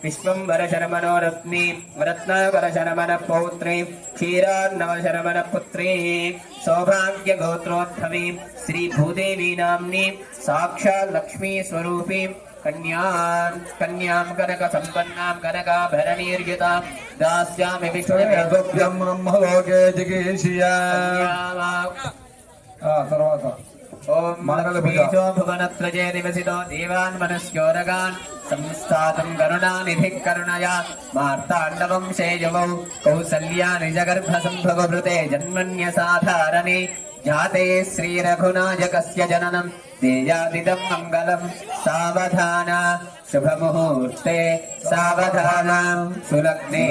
విశ్వంభర శర్మణో రత్ని రత్నాకర శర్మణ పౌత్రీ క్షీరాన్నవ శర్మణ పుత్రీ సౌభాగ్య గోత్రోద్భవి శ్రీ భూదేవి నామ్ని సాక్షాత్ లక్ష్మీ స్వరూపి కన్యాం కనక సంపన్నాం కనకాభరణీర్యుతాం దాస్యామి విష్ణవే తుభ్యం బ్రహ్మలోకే జిగీషియా. తర్వాత ఓం మంగళబీజో భువనత్రజే నివసితో దేవాన్ మనుష్యోరగాన్ సంస్థాతం కరుణానిధిః కరుణయా మార్తాండవం శేయవౌ కౌసల్యా నిజగర్భ సంభవభృతే జన్మన్యసాధారణే జాతే శ్రీరఘునాయకస్య జననం తేజాదిదం మంగళం. సావధాన శుభముహూర్తే సావధాన సులగ్నే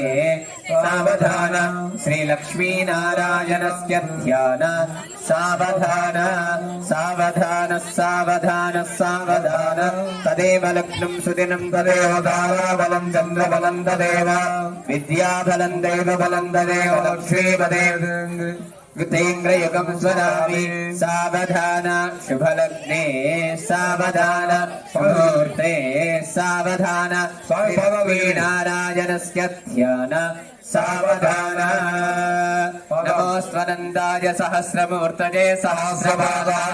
సావధాన శ్రీలక్ష్మీనారాయణస్య ధ్యాన సావధాన సావధాన సావధాన సావధాన తదేవ లగ్నం సుదినం తదేవ తారాబలం చంద్రబలం తదేవ విద్యాబలం దైవబలం తదేవ లక్ష్మీపదేవ యుగం స్వరామి. సావధాన శుభలగ్నే సావధాన ముహూర్తే సావధాన నారాయణస్య ధ్యాన సావధాన. నమోస్వనందాయ సహస్రమూర్తజే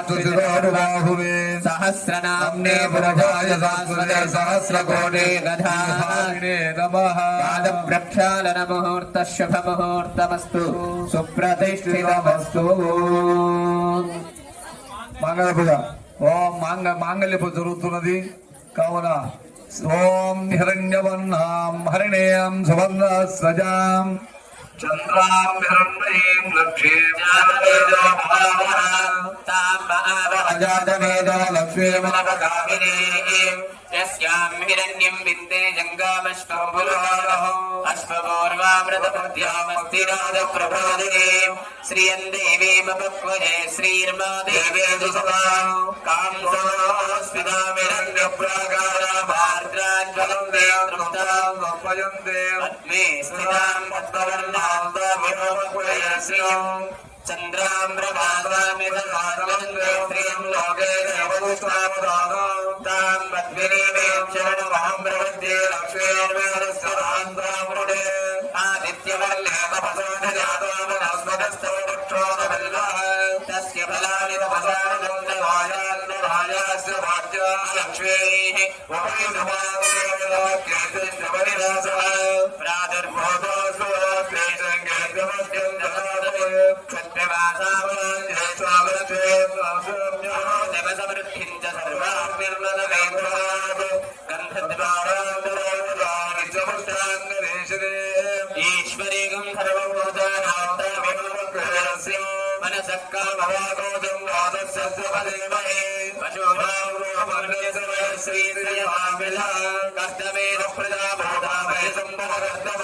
సహస్రపాదార్బాహువే సహస్రనామ్నే పురజాయ శాశ్వతే సహస్రకోటే గధానే నమః. పాద ప్రక్షాళన ముహూర్త శుభ ముహూర్తమస్తు సుప్రతిష్ఠితమస్తు. మంగళ పూజ. ఓం మాంగళ్య పూజ జరుగుతున్నది కావున ఓం హిరణ్యవర్ణాం హరిణేయం సువర్ణ సజాం చంద్రాం హిరణ్మయీం లక్ష్మీం జాతవేదో లక్ష్మీమనపగామినీం యస్యాం హిరణ్యం విద్దే జంగామశ్వపురాణః అశ్వపూర్వామృతపద్యామస్తిరాద ప్రభాదినీం శ్రియం దేవీమపక్వజే శ్రీర్మా దేవేదు సదా కాంసోస్మిదామిరణ్యప్రాకారాభార్ద్రాజ్వలం దేవృతాం వపయంతే పద్మే స్థితాం పద్మవర్ణాం తామిరోపకులయ శ్రియం చంద్రాం ప్రభాస్వామిదం లోకే దేవదుష్టామదాం తాం పద్మినీమేం శరణమహం ప్రపద్యే లక్ష్మీర్వేదస్వరాంతామృడే ఆదిత్యవర్ణే తపసోధజాతామనస్మదస్తవక్షోదబల్లః తస్య ఫలాని తపసానజందవాయాన్నవాయాస్య భాగ్యా లక్ష్మీః వపైదుమావేదోక్యేతిష్టపరిదాసః ప్రాదుర్భూతోऽస్తు క్లేశంగేద్యమస్యం జగాదమే క్షత్రవాసావనం జయస్వామరతే దేవసమృద్ధిం చ సర్వాం నిర్మలవేంద్రాత్ గంధద్వారాంతరాంగరేషరే ఈశ్వరేగం సర్వభూతానాం తమేవమగ్రహస్య మనసక్కామవాగోజం వాదస్య ఫలేమహే పశుభాం రూపమగ్నే श्री श्रीमामिला कष्टमेन प्रजाभूतामहे सम्भवरस्तम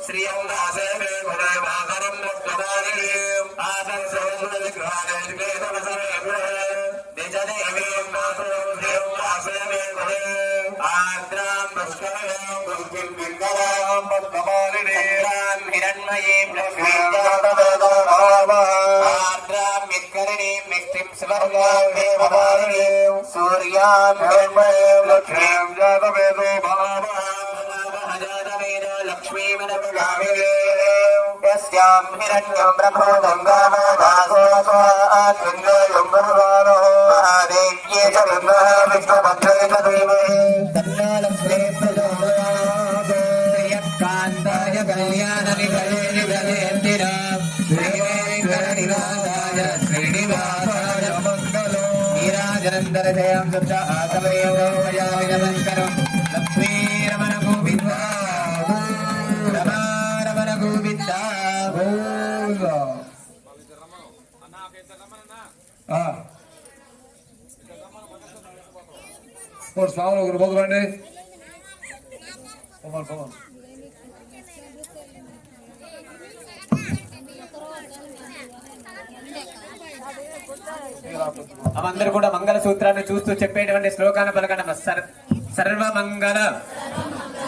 श्रियं दासे मे गुणे भागरं मुक्तमानिने आसन् सर्वसुरविग्रहाणे केतवसमे निजदेवीं मातुरं देवं दासे मे गुणे आर्द्रां पुष्करं पुष्टिं विङ्गलां मुक्तमानिने हिरण्मयीं लक्ष्मीं जातवेदो आर्द्रां मित्करिणीं मिष्टिं स्वर्गां देवमानिने सूर्यां हिरण्मयीं लक्ष्मीं जातवेदो जातवेदो लक्ष्मीमनपगामिने यस्यां हिरण्यं ब्रह्मोदं गामदासो स्वात्मन्योऽयं भगवानो महादेव्ये च ब्रह्मः विष्णुभद्रे च देवहे तन्नो लक्ष्मी प्रचोदयात् श्रियकान्ताय कल्याणनिधये निधयेन्दिरा श्रीवेङ्कटनिवासाय श्रीनिवासाय मङ्गलो नीराजनन्दरजयं सच्च आसमेव वयामि नमस्करं लक्ष्मीरमण गोविन्दा रमारमण गोविन्दा స్వాములు ఒకరు పోదు రండి పవన్ అవందరూ కూడా మంగళ సూత్రాన్ని చూస్తూ చెప్పేటువంటి శ్లోకాన్ని పలకడం సర్వమంగళ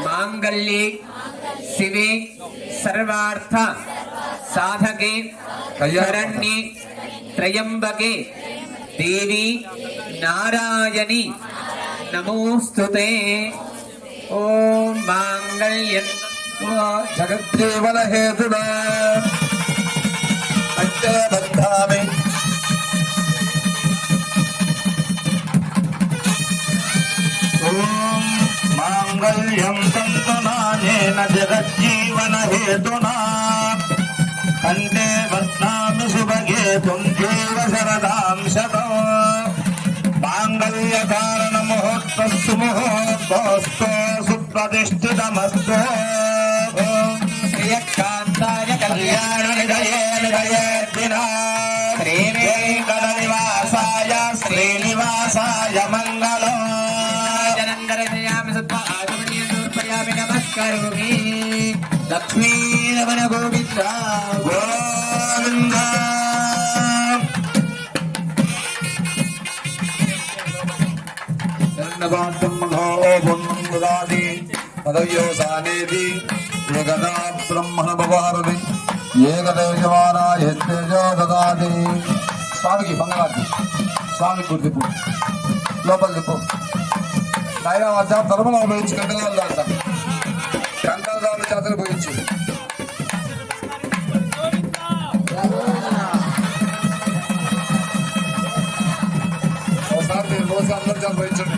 మాంగళ్యే శివే సర్వార్థ సాధకే శరణ్యే త్రయంబకే దేవి నారాయణి నమోస్తుతే ఓం మాంగళ్యం జగజ్జీవన హేతునా పంచబంధామి ఓం మాంగళ్యం తంతునానేన జగజ్జీవన హేతునా కంటే బధ్నామి శుభగే తుంకేవ శరదాం శతం మాంగళ్య కారణ ముహూర్తస్సు ముహూర్తోస్తో సుప్రతిష్ఠితమస్తు శ్రీయకాంతాయ కళ్యాణ నిధయే నిధయేర్దినా శ్రీవేంకట నివాసాయ శ్రీనివాసాయ మంగళం జనందరజయామి సత్వ ఆగమనీయ దూర్పయామి నమస్కరోమి లక్ష్మీ రమణ గోవింద గోవింద ధన్యవాదీ పదవ్యోసానేది ఏకదా బ్రహ్మణ భవారది ఏకదేశవానాయ తేజో దదాది స్వామికి మంగళాది స్వామి గుర్తిప్పు లోపల తిప్పు నాయన వాళ్ళ తరమలో పోయించు కంటగాలు దాంతా కంటగాలు చేతలు పోయించు ఒకసారి మీరు రోజు అందరు చేత పోయించండి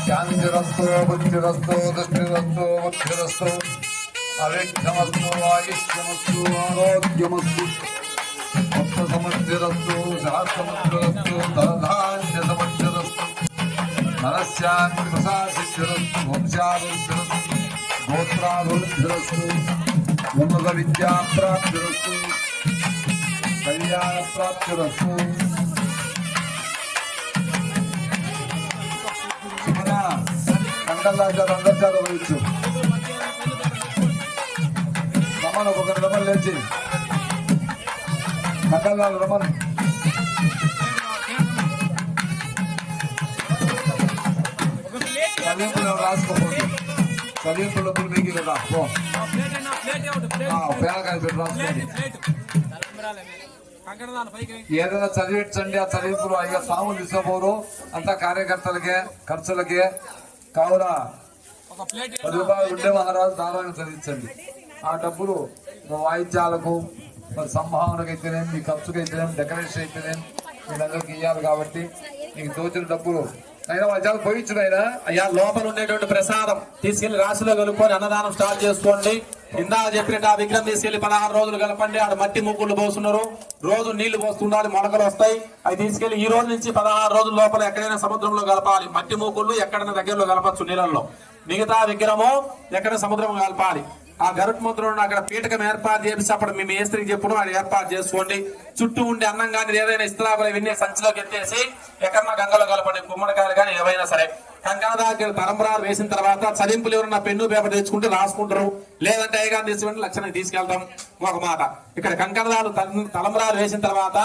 శాంతిరస్తు బుద్ధిరస్తు దృష్టిరస్తు బుద్ధిరస్తు అవిఘ్నమస్తు ఆయుష్యమస్తు ఆరోగ్యమస్తు భక్త సమర్థిరస్తు శాస్త్రమర్థిరస్తు ధనధాన్య సమర్థిరస్తు మనశ్శాంతి ప్రసాదిరస్తు వంశాభిరస్తు గోత్రాభివృద్ధిరస్తు ఉన్నత విద్యాప్రాప్తిరస్తు కళ్యాణ ప్రాప్తిరస్తు కంటల్లాచారు అందరి చేత పోయొచ్చు రమణ ఒక రమణ్ లేచి కంటల్లాలు రమణ్ చదివింపులు రాసుకోండి చదివింపు డబ్బులు మీకు కదా పేలకాయ పెట్టి రాసుకోండి ఏదైనా చదివించండి ఆ చదివింపులు అయ్యా సాములు తీసుకోపోరు అంతా కార్యకర్తలకే ఖర్చులకే కావున 10 రూపాయలు ఉండే మహారాజు దారాన్ని చదివించండి ఆ డబ్బులు వాయిద్యాలకు మరి సంభావనకు అయితేనేం మీ ఖర్చుకు అయితేనేం డెకరేషన్ అయితేనేం వీళ్ళందరికీ ఇవ్వాలి కాబట్టి మీకు తోచిన డబ్బులు అయినా వాయిద్యాలు పోయించు అయినా అయ్యా లోపల ఉండేటువంటి ప్రసాదం తీసుకెళ్లి రాశిలో కలుపుకొని అన్నదానం స్టార్ట్ చేసుకోండి. ఇందాక చెప్పినట్టు ఆ విగ్రహం తీసుకెళ్లి 16 రోజులు కలపండి. ఆడ మట్టి ముగ్గులు పోస్తున్నారు, రోజు నీళ్లు పోస్తుండాలి, మొలకలు వస్తాయి. అవి తీసుకెళ్లి ఈ రోజు నుంచి 16 రోజుల లోపల ఎక్కడైనా సముద్రంలో కలపాలి. మట్టి ముగ్గులు ఎక్కడైనా దగ్గరలో కలపచ్చు నీళ్ళల్లో. మిగతా విగ్రహము ఎక్కడ సముద్రం కలపాలి. ఆ గరుత్మంతుడు అక్కడ పీఠకం ఏర్పాటు చేసి అప్పుడు మీ మేస్త్రికి చెప్పుడు అది ఏర్పాటు చేసుకోండి. చుట్టూ ఉండే అన్నం కానీ ఏదైనా ఇస్తలాభాలు ఇవన్నీ సంచిలోకి ఎత్తేసి ఎక్కడన్నా గంగలో కలపండి. గుమ్మడికాయలు కానీ ఏవైనా సరే కంకణ దగ్గర తలంబరాలు వేసిన తర్వాత చదింపులు ఎవరన్నా పెన్ను పేపర్ తెచ్చుకుంటే రాసుకుంటారు, లేదంటే అయ్యగాని తీసుకుంటే లక్షణానికి తీసుకెళ్తాం. ఒక మాట ఇక్కడ కంకణదాలు తలంబరాలు వేసిన తర్వాత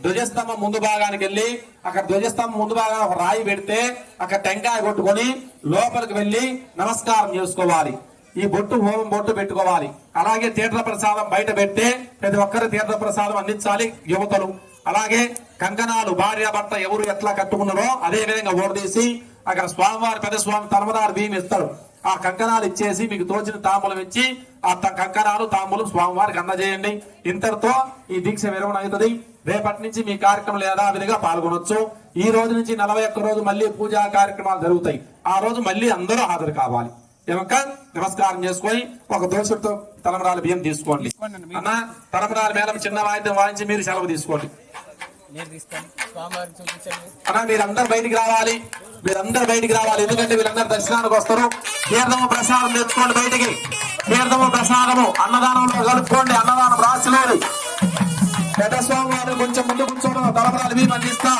ధ్వజస్తంభం ముందు భాగానికి వెళ్ళి అక్కడ ధ్వజస్తంభం ముందు భాగాన్ని ఒక రాయి పెడితే అక్కడ టెంకాయ కొట్టుకొని లోపలికి వెళ్ళి నమస్కారం చేసుకోవాలి. ఈ బొట్టు హోమం బొట్టు పెట్టుకోవాలి. అలాగే తీర్థ ప్రసాదం బయట పెడితే ప్రతి ఒక్కరు తీర్థ ప్రసాదం అందించాలి యువతలు. అలాగే కంకణాలు భార్య భర్త ఎవరు ఎట్లా కట్టుకున్నారో అదే విధంగా ఓడదీసి అక్కడ స్వామివారి పెద్ద స్వామి తలమదారు బియ్యం ఇస్తాడు. ఆ కంకణాలు ఇచ్చేసి మీకు తోచిన తాంబూలం ఇచ్చి ఆ కంకణాలు తాంబూలం స్వామివారికి అందజేయండి. ఇంతటితో ఈ దీక్ష విరమణ అవుతుంది. రేపటి నుంచి మీ కార్యక్రమం యథావిధిగా పాల్గొనొచ్చు. ఈ రోజు నుంచి 41 రోజు మళ్ళీ పూజా కార్యక్రమాలు జరుగుతాయి. ఆ రోజు మళ్ళీ అందరూ హాజరు కావాలి. ఏమక్క నమస్కారం చేసుకొని ఒక దోషుడితో తలంబరాల బియ్యం తీసుకోండి. అన్న తలంబరాల మేళం చిన్న వాయిద్యం వాయించి మీరు సెలవు తీసుకోండి. అన్నా మీరందరూ బయటికి రావాలి, మీరందరూ బయటికి రావాలి. ఎందుకంటే వీళ్ళందరూ దర్శనానికి వస్తారు. తీర్థము ప్రసాదం తెచ్చుకోండి బయటికి. తీర్థము ప్రసాదము అన్నదానంలో కలుపుకోండి. అన్నదానం రాసిలేదు. పెద్ద స్వామి వారు కొంచెం ముందు కూర్చోవడం తలపరాలు మేము అందిస్తా.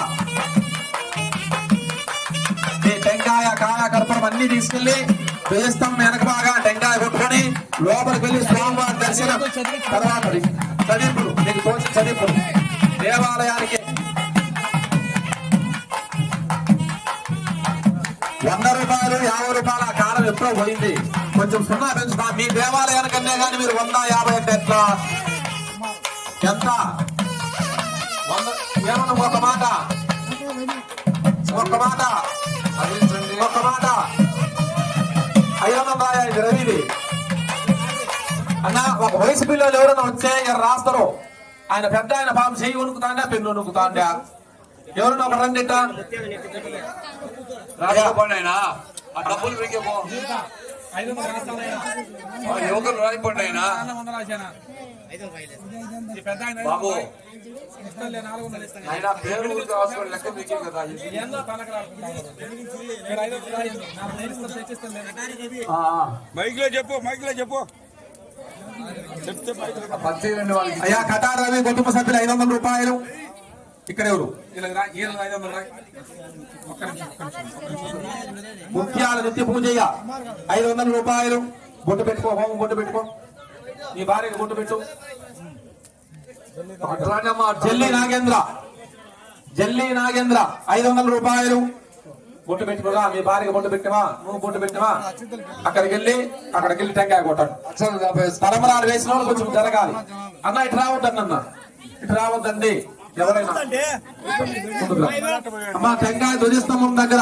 ఈ టెంకాయ కాయ కర్పూరం అన్ని తీసుకెళ్లి వేస్తాం. వెనక బాగా టెంకాయ కొట్టుకొని లోపలికి వెళ్ళి స్వామివారి దర్శనం తర్వాత చదింపులు మీకు తోచి చదింపులు దేవాలయానికి 100 రూపాయలు 50 రూపాయల కాలం ఎప్పుడో పోయింది. కొంచెం సున్నా పెంచుతా. మీ దేవాలయానికన్నా కానీ మీరు 100 50 అంటే ఎట్లా? ఎంత? 100 ఏమన్నా ఒక మాట ఒక్క మాట 500 రాయా ఇది రవిది అన్న. ఒక వయసు పిల్లలు ఎవరైనా వచ్చే రాస్తారు. ఆయన పెద్ద ఆయన పాపం చెయ్యి వణుకుతాండా పెన్ను వణుకుతాండా ఎవరన్నా ఒక రండి రాయకపోండి ఆయన ఆ డబ్బులు యువకులు రాయపోండి ఆయన బాబు ఆయన పేరు రాసుకోండి లెక్క మీకు కదా. మైక్ లో చెప్పు అయ్యా కటార్ రవి కుటుంబ సభ్యులు 500 రూపాయలు. ఇక్కడ ఎవరు ముత్యాల నిత్య పూజయ్య 500 రూపాయలు. బొట్టు పెట్టుకో, హోమం బొట్టు పెట్టుకో. నీ భార్యకి బొట్టు పెట్టు. జల్లి నాగేంద్ర 500 రూపాయలు. బొట్టు పెట్టుకోగా మీ భార్యకి బొట్టు పెట్టమా, నువ్వు బొట్టు పెట్టమా. అక్కడికి వెళ్ళి టెంకాయ కొట్టాడు. తలమరాలు వేసిన వాళ్ళు కొంచెం జరగాలి. అన్న ఇటు రావద్దన్న, ఇటు రావద్దండి ఎవరైనా. అమ్మా టెంకాయ ధ్వజస్తంభం దగ్గర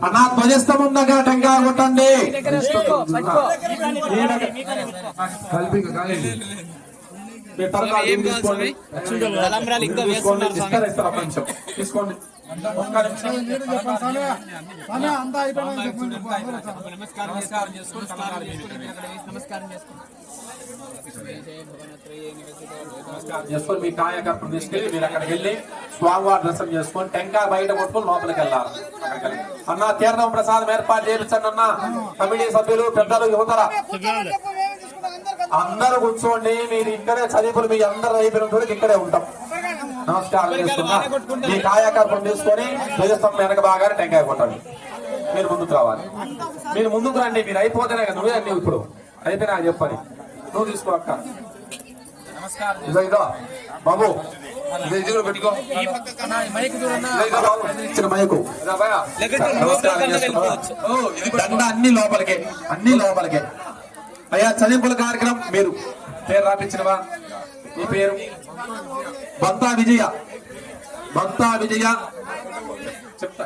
అన్నా ధ్వజస్తంభం దగ్గర టెంకాయ కొట్టండి. తీసుకోండి. చేసుకొని మీ కాయకర్పం తీసుకెళ్ళి మీరు అక్కడికి వెళ్ళి స్వామివారి దర్శనం చేసుకొని టెంకాయ బయట కొట్టుకొని లోపలికి వెళ్ళాలి. అన్న తీర్థం ప్రసాదం ఏర్పాటు చేయించండి అన్న. కమిటీ సభ్యులు పెద్దలు యువతరా అందరూ కూర్చోండి. మీరు ఇక్కడే చదివులు మీ అందరూ అయిపోయిన ఇక్కడే ఉంటాం. నమస్కారం చేసుకున్నా. మీ కాయకర్పం తీసుకొని ధ్వజస్తంభం వెనక బాగానే టెంకాయ కొట్టండి. మీరు ముందుకు రావాలి. మీరు ముందుకు రండి. మీరు అయిపోతేనే కదా నువ్వే అన్ని ఇప్పుడు అయిపోయినా చెప్పని నువ్వు తీసుకో అక్క. ఇదో బాబు పెట్టుకో ఇచ్చిన మైకు. దండ అన్ని లోపలికే. అయ్యా చదింపుల కార్యక్రమం మీరు పేరు రాపించినవా? మీ పేరు బంతా విజయ చెప్తా.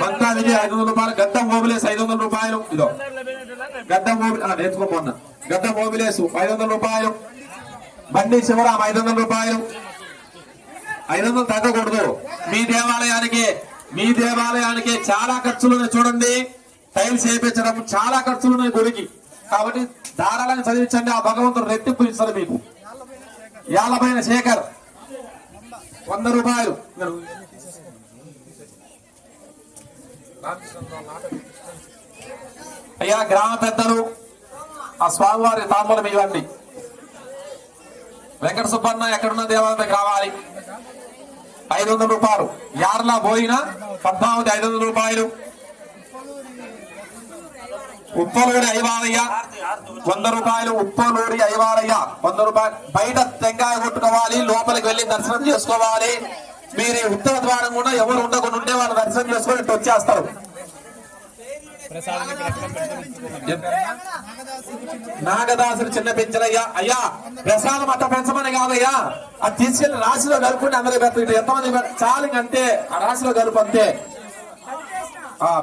బంతా విజయ 500 రూపాయలు. గడ్డం మోబిలేస్ 500 రూపాయలు. ఇదో గడ్డం నేర్చుకోమన్నా. గడ్డం మోబిలేసు 500 రూపాయలు. బండి శివరాం 500 రూపాయలు. 500 తగ్గకూడదు. మీ దేవాలయానికి చాలా ఖర్చులున్నాయి. చూడండి టైల్స్ వేయించడం చాలా ఖర్చులున్నాయి గుడికి. కాబట్టి ధారాళంగా చదివించండి. ఆ భగవంతుడు రెట్టింపు ఇస్తారు మీకు. యాలపైన శేఖర్ 100 రూపాయలు. అయ్యా గ్రామ పెద్దలు ఆ స్వామివారి తాంబూలం ఇవ్వండి. వెంకట సుబ్బన్న ఎక్కడున్న దేవాలయం కావాలి. 500 రూపాయలు. యార్లా పోయిన పద్మావతి 500 రూపాయలు. ఉప్పలూరి ఐవారయ్య 100 రూపాయలు. ఉప్పలూరి ఐవారయ్య 100 రూపాయలు. బయట టెంకాయ కొట్టుకోవాలి, లోపలికి వెళ్లి దర్శనం చేసుకోవాలి. మీరు ఉత్తర ద్వారం కూడా ఎవరు ఉండకుండా ఉంటే వాళ్ళు దర్శనం చేసుకొని ఇటు వచ్చేస్తారు. నాగదాసులు చిన్న పెంచలయ్యా. అయ్యా ప్రసాదం అట్ట పెంచమని కాదయ్యా, అది తీసుకెళ్లి రాశిలో కలుపుకుంటే అందరూ పెడతారు. ఎంతమంది చాలు అంతే, ఆ రాశిలో కలుపు అంతే.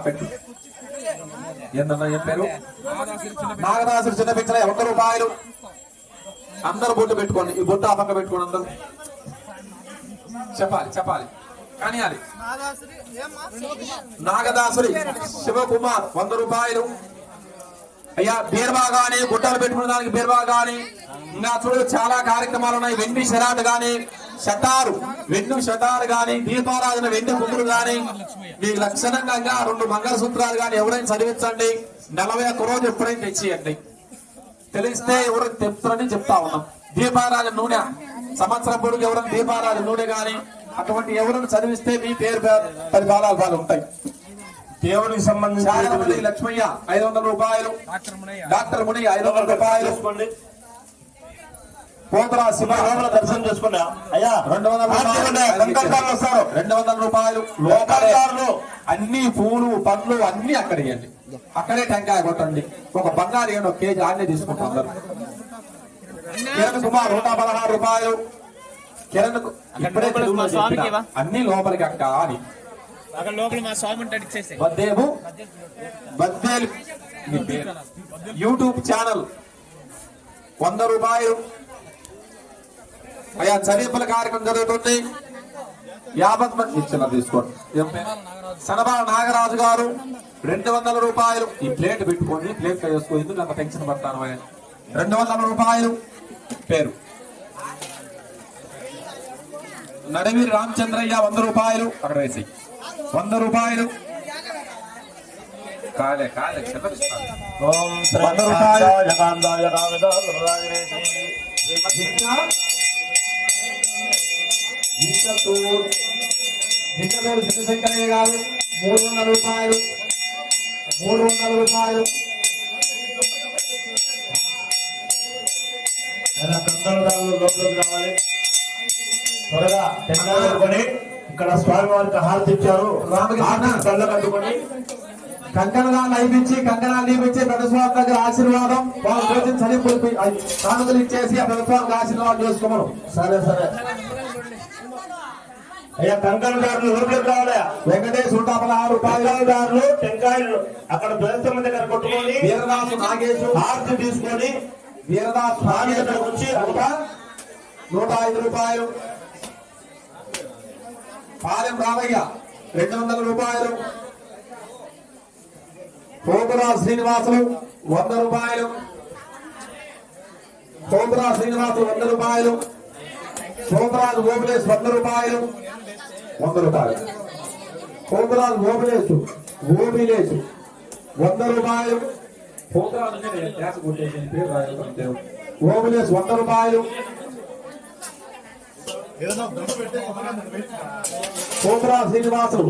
పెట్టు. ఏంటన్నా చెప్పారు? నాగదాసులు చిన్న పెంచలయ్య 100 రూపాయలు. అందరూ బొట్టు పెట్టుకోండి. ఈ బొట్టు ఆ పక్క పెట్టుకోండి. అందరూ చెప్పాలి కానీ అది నాగదాసురి శివకుమార్ 100 రూపాయలు. అయ్యా బీర్వా గాని, గుడ్డలు పెట్టుకునే దానికి బీర్వా గాని, ఇంకా చూడు చాలా కార్యక్రమాలు ఉన్నాయి. వెండి షరాటు గాని, వెండి షటారు గాని, దీపారాధన వెండి కుదురు గాని, మీకు లక్షణంగా 2 మంగళసూత్రాలు గాని ఎవరైనా చదివించండి. 41 రోజు ఎప్పుడైనా తెచ్చియండి. తెలిస్తే ఎవరైనా తెప్పుతారని చెప్తా ఉన్నాం. దీపారాధన నూనె సంవత్సరం పొడుగు ఎవరైనా దీపారాధన నూనె గాని అటువంటి ఎవరైనా చదివిస్తే మీ పేరు 10 బాలాలు ఉంటాయి. దేవుడికి సంబంధించి లక్ష్మయ్య 500 రూపాయలు. డాక్టర్ ముని 500 రూపాయలు. పోతరా శివ దర్శనం చేసుకున్నా అయ్యా 200 రూపాయలు. లోకాలు అన్ని పూలు పండ్లు అన్ని అక్కడ ఇవ్వండి. అక్కడే టెంకాయ కొట్టండి. ఒక బంగారు ఏమో కేజీ ఆన్నే తీసుకుంటాం అందరు. కిరణ్ కుమార్ 116 రూపాయలు. కిరణ్ ఇప్పుడే అన్ని లోపలికి అక్క అని బద్దేలు యూట్యూబ్ ఛానల్ 100 రూపాయలు. అయ్యా చదింపుల కార్యక్రమం జరుగుతుంది. 50 మంది ఇచ్చిన తీసుకోండి. సనబాల నాగరాజు గారు 200 రూపాయలు. ఈ ప్లేట్ పెట్టుకోండి, ప్లేట్ వేసుకో. ఎందుకు అంత టెన్షన్ పడతాను. 200 రూపాయలు. పేరు నడవీరి రామచంద్రయ్య 100 రూపాయలు. అక్కడ వేసి 100 రూపాయలు. కాలే 100 రూపాయలు. శంకరయ్య గారు 300 రూపాయలు. 300 రూపాయలు. లోపలికి రావాలి. త్వరగా తెల్లారుకొని ఇక్కడ స్వామి వారికి హారతి ఇచ్చారు. కళ్ళ కట్టుకొని కంకణాలు అయిపించి పెద్దస్వామి దగ్గర ఆశీర్వాదం చదివి కానుకలు ఇచ్చేసి ఆ పెద్దస్వామికి ఆశీర్వాదం చేసుకోమను. సరే అయ్యా కంకణదారులు లోపలికి రావాలి. వెంకటేష్ 116 రూపాయలు. టెంకాయలు అక్కడ బెల్లం దగ్గర కొట్టుకొని వీరదాసు నాగేశు హారతి తీసుకొని వీరదాసు స్వామి దగ్గర వచ్చి 105 రూపాయలు. పాలెం రామయ్య 200 రూపాయలు. పోతురా శ్రీనివాసులు 100 రూపాయలు. పోతురా శ్రీనివాసులు 100 రూపాయలు. పోతురాజు గోపిలేసు 100 రూపాయలు. 100 రూపాయలు. పోతురాజు గోపిలేసు 100 రూపాయలు. పోతురాజు గోపిలేసు 100 రూపాయలు. పోతురా శ్రీనివాసులు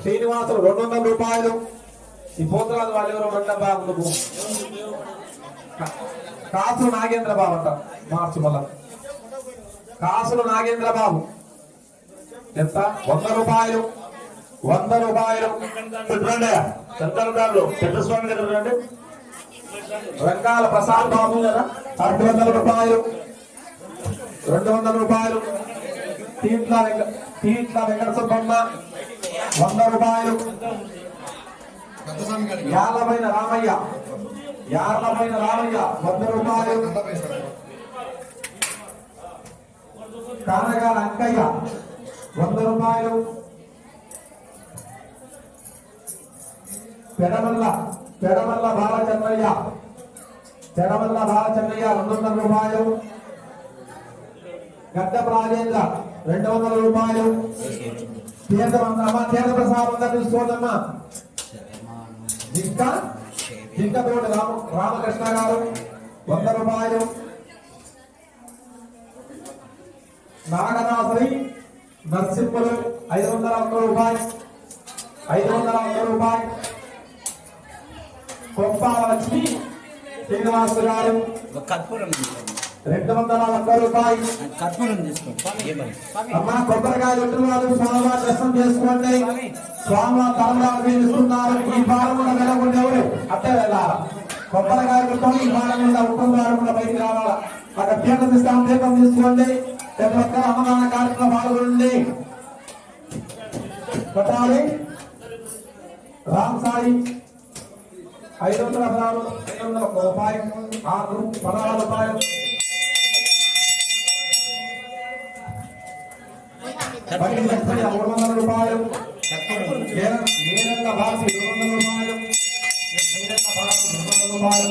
200 రూపాయలు. ఈ పోతురాజు వాళ్ళు ఎవరో బాబు కాసులు నాగేంద్ర బాబు అంట. మార్చి మళ్ళా కాసులు నాగేంద్ర బాబు ఎంత? 100 రూపాయలు. 100 రూపాయలు. కంకణదారులు పెద్దస్వామి దగ్గర రండి. రంగాల ప్రసాద్ బాబు 200 రూపాయలు. 200 రూపాయలు. తీట్ల వెంకట సుబ్బమ్మ 100 రూపాయలు. యార్లపైన రామయ్య 100 రూపాయలు. కానగాల అంకయ్య 100 రూపాయలు. పెడమల్ల బాలచంద్రయ్య 200 రూపాయలు. గడ్డపు రాజేంద్ర 200 రూపాయలు. తీర్థ ప్రసాదం తీసుకోదమ్మా. ఇంకా జింకతోటి రామకృష్ణ గారు 100 రూపాయలు. నాగనాథరి నరసింహులు 501 రూపాయలు. 501 రూపాయలు. కొప్పాల లక్ష్మి శ్రీనివాసు గారు 201 రూపాయలు. అమ్మా కొబ్బరికాయలు వాళ్ళు స్వామివారి దర్శనం చేసుకోండి. స్వామివారి తరంగాలు వేస్తున్నారు. ఈ భారం కూడా వెళ్ళకుండా ఎవరు అట్టే వెళ్ళాలి. కొబ్బరికాయలు ఈ భారం కూడా ఉత్తమ కూడా బయటికి రావాలా. అక్కడ దీపం ఇస్తాం, దీపం తీసుకోండి. ప్రతి ఒక్కరు అన్నదాన కార్యక్రమం పాల్గొనండి. కొట్టాలి రామ్ సాయి 516 501 రూపాయలు. 16 రూపాయలు. బయట 300 రూపాయలు. నేనంత భాష 200 రూపాయలు. నేనంత భాష 200 రూపాయలు.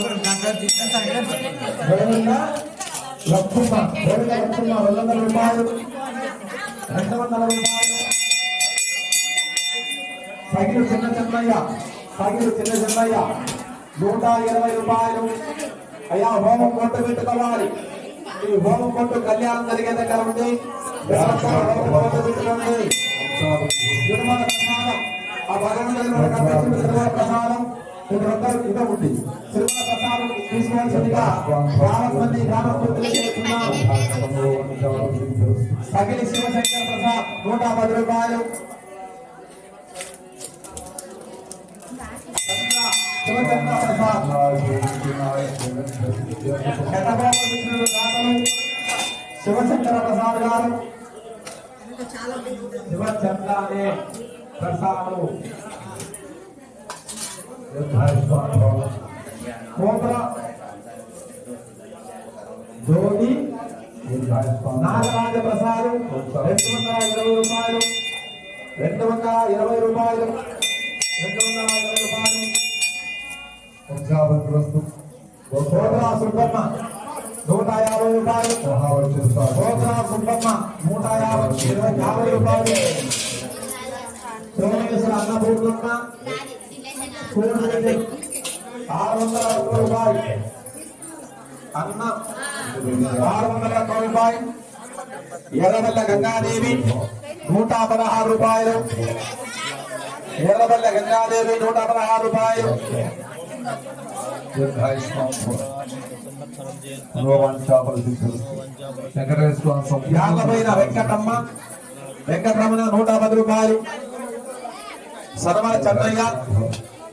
లక్ష్మ 200 రూపాయలు. 200 రూపాయలు. సగిలు చిన్న చెన్నయ్య 120 రూపాయలు. అయ్యా హోమం కొట్టు పెట్టుకోవాలి. ఈ హోమం కొట్టు కళ్యాణం జరిగే దగ్గర ఉంది. పెట్టుకోండి. తిరుమల ప్రసాదం ఆ భగవంతుడి ప్రసాదం ఇద్దరు ఇదే ఉంది. తిరుమల ప్రసాదం తీసుకోవాల్సిందిగా గ్రామస్తులు చేస్తున్నాం. సగిలి శివశంకర ప్రసాద్ 110 రూపాయలు. శివచంద్ర ప్రసాద్ శివశంకర ప్రసాద్ గారు శివచంద్రానే ప్రసాద్ కోబ్ర జ్యోతి నాగరాజ ప్రసాద్ 220 రూపాయలు. 220 రూపాయలు. 220 రూపాయలు. గోత్రా సుబ్బమ్మ 150 రూపాయలు. గోత్రా సుబ్బమ్మ 150 రూపాయలు. సోమేశ్వర అన్నపూర్ణమ్మ 601 రూపాయలు. అన్న 601 రూపాయలు. ఎర్రబల్ల గంగాదేవి 116 రూపాయలు. ఎర్రబల్ల గంగాదేవి 116 రూపాయలు. యాగమైన వెంకటరమణ 110 రూపాయలు. సరమల చంద్రయ్య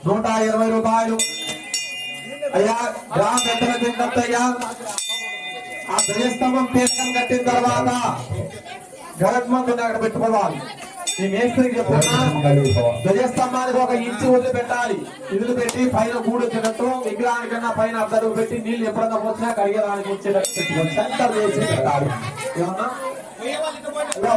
120 రూపాయలు. అయ్యా గ్రామ పెద్దల తింటయ్యా ఆ ధ్వజస్తంభం పేరుకం కట్టిన తర్వాత గరత్మంతుని అక్కడ పెట్టుకోవాలి. ఈ మేస్త్రికి చెప్పుకున్నా ధ్వజస్తంభానికి 1 ఇంచు వదిలిపెట్టాలి. ఇల్లు పెట్టి పైన గూడు వచ్చినట్టు విగ్రహానికన్నా పైన అద్దరు పెట్టి నీళ్లు ఎప్పుడన్నా పోసినా కడిగేదానికి వచ్చేటట్టు పెట్టుకోవాలి. సెంటర్ చేసి పెట్టాలి. ఏమన్నా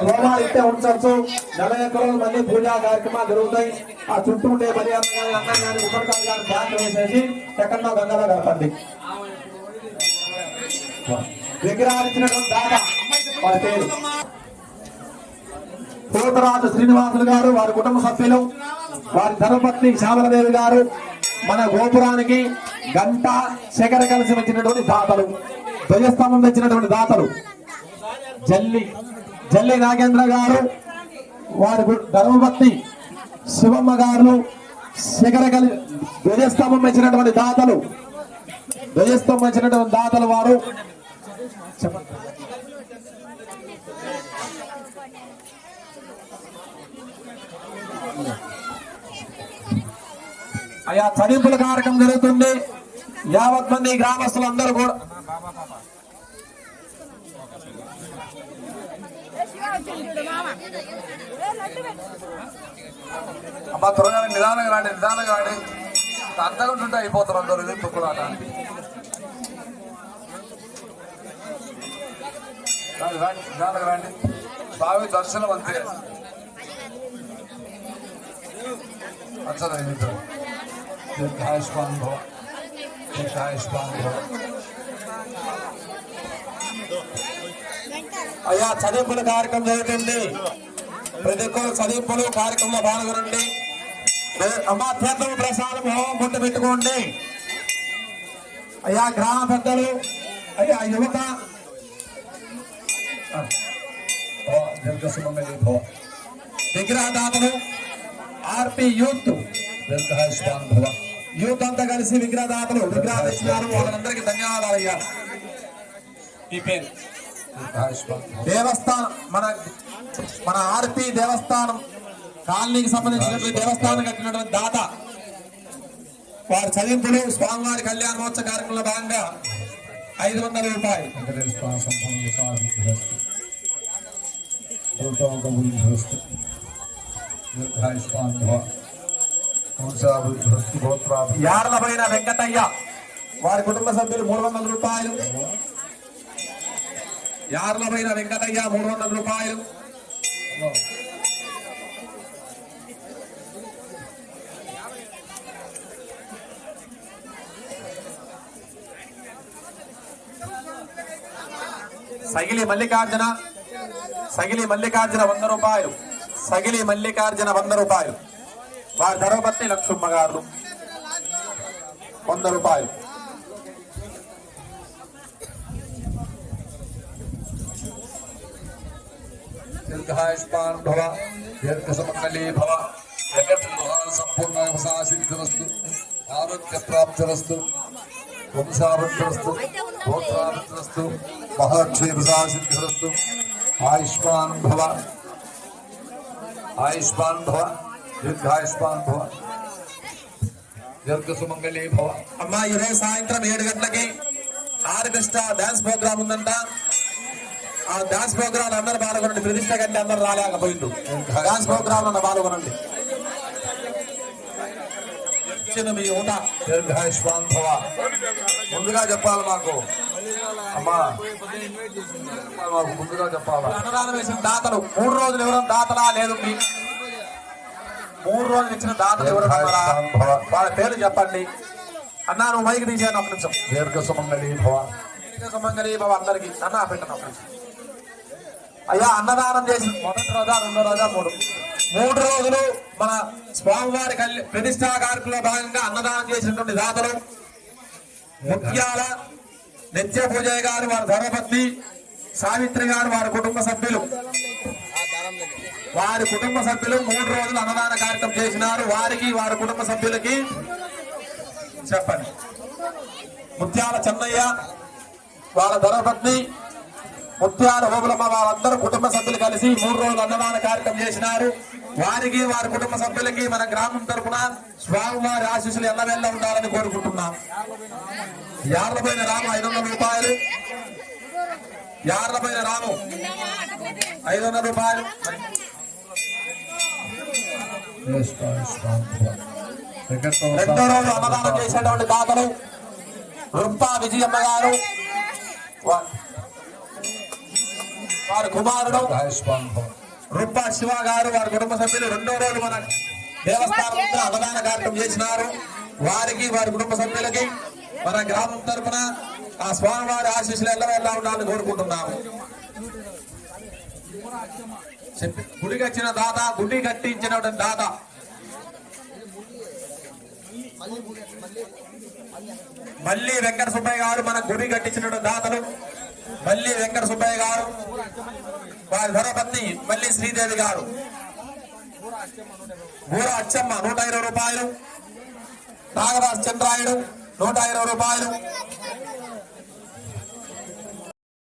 హోమాలు ఇస్తే ఉంచచ్చు. 40 ఎకరాలు మళ్ళీ పూజా కార్యక్రమాలు జరుగుతాయి. ఆ చుట్టూ ఉండే మర్యాద కానీ అన్నం కానీ ముఖర్కాలు కానీ బ్యాంక్ వేసేసి ఎక్కడన్నా గంగలో కలపండి. విగ్రహాలు ఇచ్చినటువంటి దాత వారి పేరు పోతరాజు శ్రీనివాసులు గారు, వారి కుటుంబ సభ్యులు, వారి ధర్మపత్ని శ్యామలదేవి గారు, మన గోపురానికి గంట శేఖర కలిసి వచ్చినటువంటి దాతలు, ధ్వజస్తంభం తెచ్చినటువంటి దాతలు జల్లి నాగేంద్ర గారు, వారి ధర్మపత్ని శివమ్మ గారు, శేఖర కలి ధ్వజస్తంభం వచ్చినటువంటి దాతలు, ధ్వజస్తంభం వచ్చినటువంటి దాతలు వారు చెప్పండి. అయ్యా చదింపుల కార్యక్రమం జరుగుతుంది. 50 మంది గ్రామస్తులందరూ కూడా అమ్మా త్వరగా నిదానంగా రాండి. అంతకుంటుంటే అయిపోతారు అందరూ. ఇది తొక్కులాట. నిదానంగా రండి. స్వామి దర్శనం అంతే. అయ్యా చదింపుల కార్యక్రమం జరుగుతుంది. ప్రతి ఒక్కరు చదింపులు కార్యక్రమంలో పాల్గొనండి. అమ్మా తీర్థం ప్రసాదం హోమం పుట్టు పెట్టుకోండి. అయ్యా గ్రామ పెద్దలు, అయ్యా యువత, దీర్ఘ సుమంగళీ భవ. విగ్రహదాతలు, ఆర్పి యూత్ దీర్ఘాయుష్మాన్ భవ. యూత్ అంతా కలిసి విగ్రహదాతలు విగ్రహాలు ఇచ్చినారు. వాళ్ళందరికీ ధన్యవాదాలు అయ్యా. ఈ పేరు దీర్ఘాయుష్మాన్ భవ. దేవస్థానం మన ఆర్పి దేవస్థానం కాలనీకి సంబంధించినటువంటి దేవస్థానం కట్టినటువంటి దాత వారి చదింపులు స్వామివారి కళ్యాణ మహోత్సవ కార్యక్రమంలో భాగంగా 500 రూపాయలు. వెంకటేశ్వర సంపూర్ణ విశ్వాసిస్తు. గౌతమకబుద్ధిస్తు. దీర్ఘాయుష్మాన్ భవ. వంశాభివృద్ధిస్తు. గోత్రాభివృద్ధి. యార్లపైన వెంకటయ్య వారి కుటుంబ సభ్యులు 300 రూపాయలు. యార్లపైన వెంకటయ్య 300 రూపాయలు. సగిలి మల్లికార్జున 100 రూపాయలు. సగిలి మల్లికార్జున 100 రూపాయలు. వారి ధర్మపత్ని లక్ష్మమ్మ గారు 100 రూపాయలు. దీర్ఘాయుష్మాన్ భవ. దీర్ఘ సుమంగళీ భవ. జగద్విహార సంపూర్ణ విశ్వాసిద్ధిరస్తు. ఆరోగ్య ప్రాప్తిరస్తు. వంశాభివృద్ధిరస్తు. గోత్రాభివృద్ధిరస్తు. మహాక్షయ విశ్వాసిద్ధిరస్తు. ఆయుష్మాన్ భవ. ఆయుష్మాన్ భవ. దీర్ఘాయుష్మాన్ భవ. దీర్ఘ సుమంగళీ భవ. అమ్మా ఈరోజు సాయంత్రం 7 గంటలకి ఆర్కెస్ట్రా డాన్స్ ప్రోగ్రామ్ ఉందంట. ఆ డాన్స్ ప్రోగ్రామ్ అందరూ పాల్గొనండి. ప్రతిష్ట కంటే అందరూ రాలేకపోయిండు. డాన్స్ ప్రోగ్రామ్ లో పాల్గొనండి. మీ ఊట దీర్ఘాయుష్మాన్ భవ. ముందుగా చెప్పాలి మాకు అమ్మా, మాకు ముందుగా చెప్పాలా. అన్నదానం వేసిన దాతలు 3 రోజులు ఎవరైనా దాతలా లేదు. 3 రోజులు ఇచ్చిన దాతలు ఎవరైనా వాళ్ళ పేర్లు చెప్పండి. అన్నా నువ్వు మైకి తీసాను ఒక నిమిషం. దీర్ఘ సుమంగళీ భవ. సుమంగళి బాబు అందరికి అన్నా పెట్టను ఒక నిమిషం. అయ్యా అన్నదానం చేసి మొదటి రోజా 2వ రోజా 3 రోజులు మన స్వామివారి ప్రతిష్టా కార్యక్రమంలో భాగంగా అన్నదానం చేసినటువంటి దాతలు ముత్యాల నిత్య పూజయ్య గారు, వారి ధర్మపత్ని సావిత్రి గారు, వారి కుటుంబ సభ్యులు 3 రోజులు అన్నదాన కార్యక్రమం చేసినారు. వారికి వారి కుటుంబ సభ్యులకి చెప్పండి. ముత్యాల చెన్నయ్య వాళ్ళ ధర్మపత్ని ముత్యాల ఓబులమ్మ వాళ్ళందరూ కుటుంబ సభ్యులు కలిసి 3 రోజులు అన్నదాన కార్యక్రమం చేసినారు. వారికి వారి కుటుంబ సభ్యులకి మన గ్రామం తరఫున స్వామివారి ఆశీస్సులు ఎల్లవెల్ల ఉండాలని కోరుకుంటున్నాం. యార్లపైన రాము 500 రూపాయలు. యార్లపైన రాము 500 రూపాయలు. రెండో రోజు అన్నదానం చేసేటువంటి దాతలు రుంపా విజయమ్మ గారు, వారి కుమారుడు రుంపా శివ గారు, వారి కుటుంబ సభ్యులు 2వ రోజు మన దేవస్థానం అన్నదాన కార్యక్రమం చేసినారు. వారికి వారి కుటుంబ సభ్యులకి మన గ్రామం తరఫున ఆ స్వామివారి ఆశీస్సులు ఎల్లవెల్లా ఉండాలని కోరుకుంటున్నాము. గుడి కట్టిన దాత, గుడి కట్టించినటువంటి దాత మల్లి వెంకట సుబ్బయ్య గారు, మన గుడి కట్టించినటువంటి దాతలు మల్లి వెంకట సుబ్బయ్య గారు, వారి ధర్మపత్ని మల్లి శ్రీదేవి గారు, బూర అచ్చమ్మ 120 రూపాయలు. నాగరాజ్ చంద్రాయుడు 120 రూపాయలు.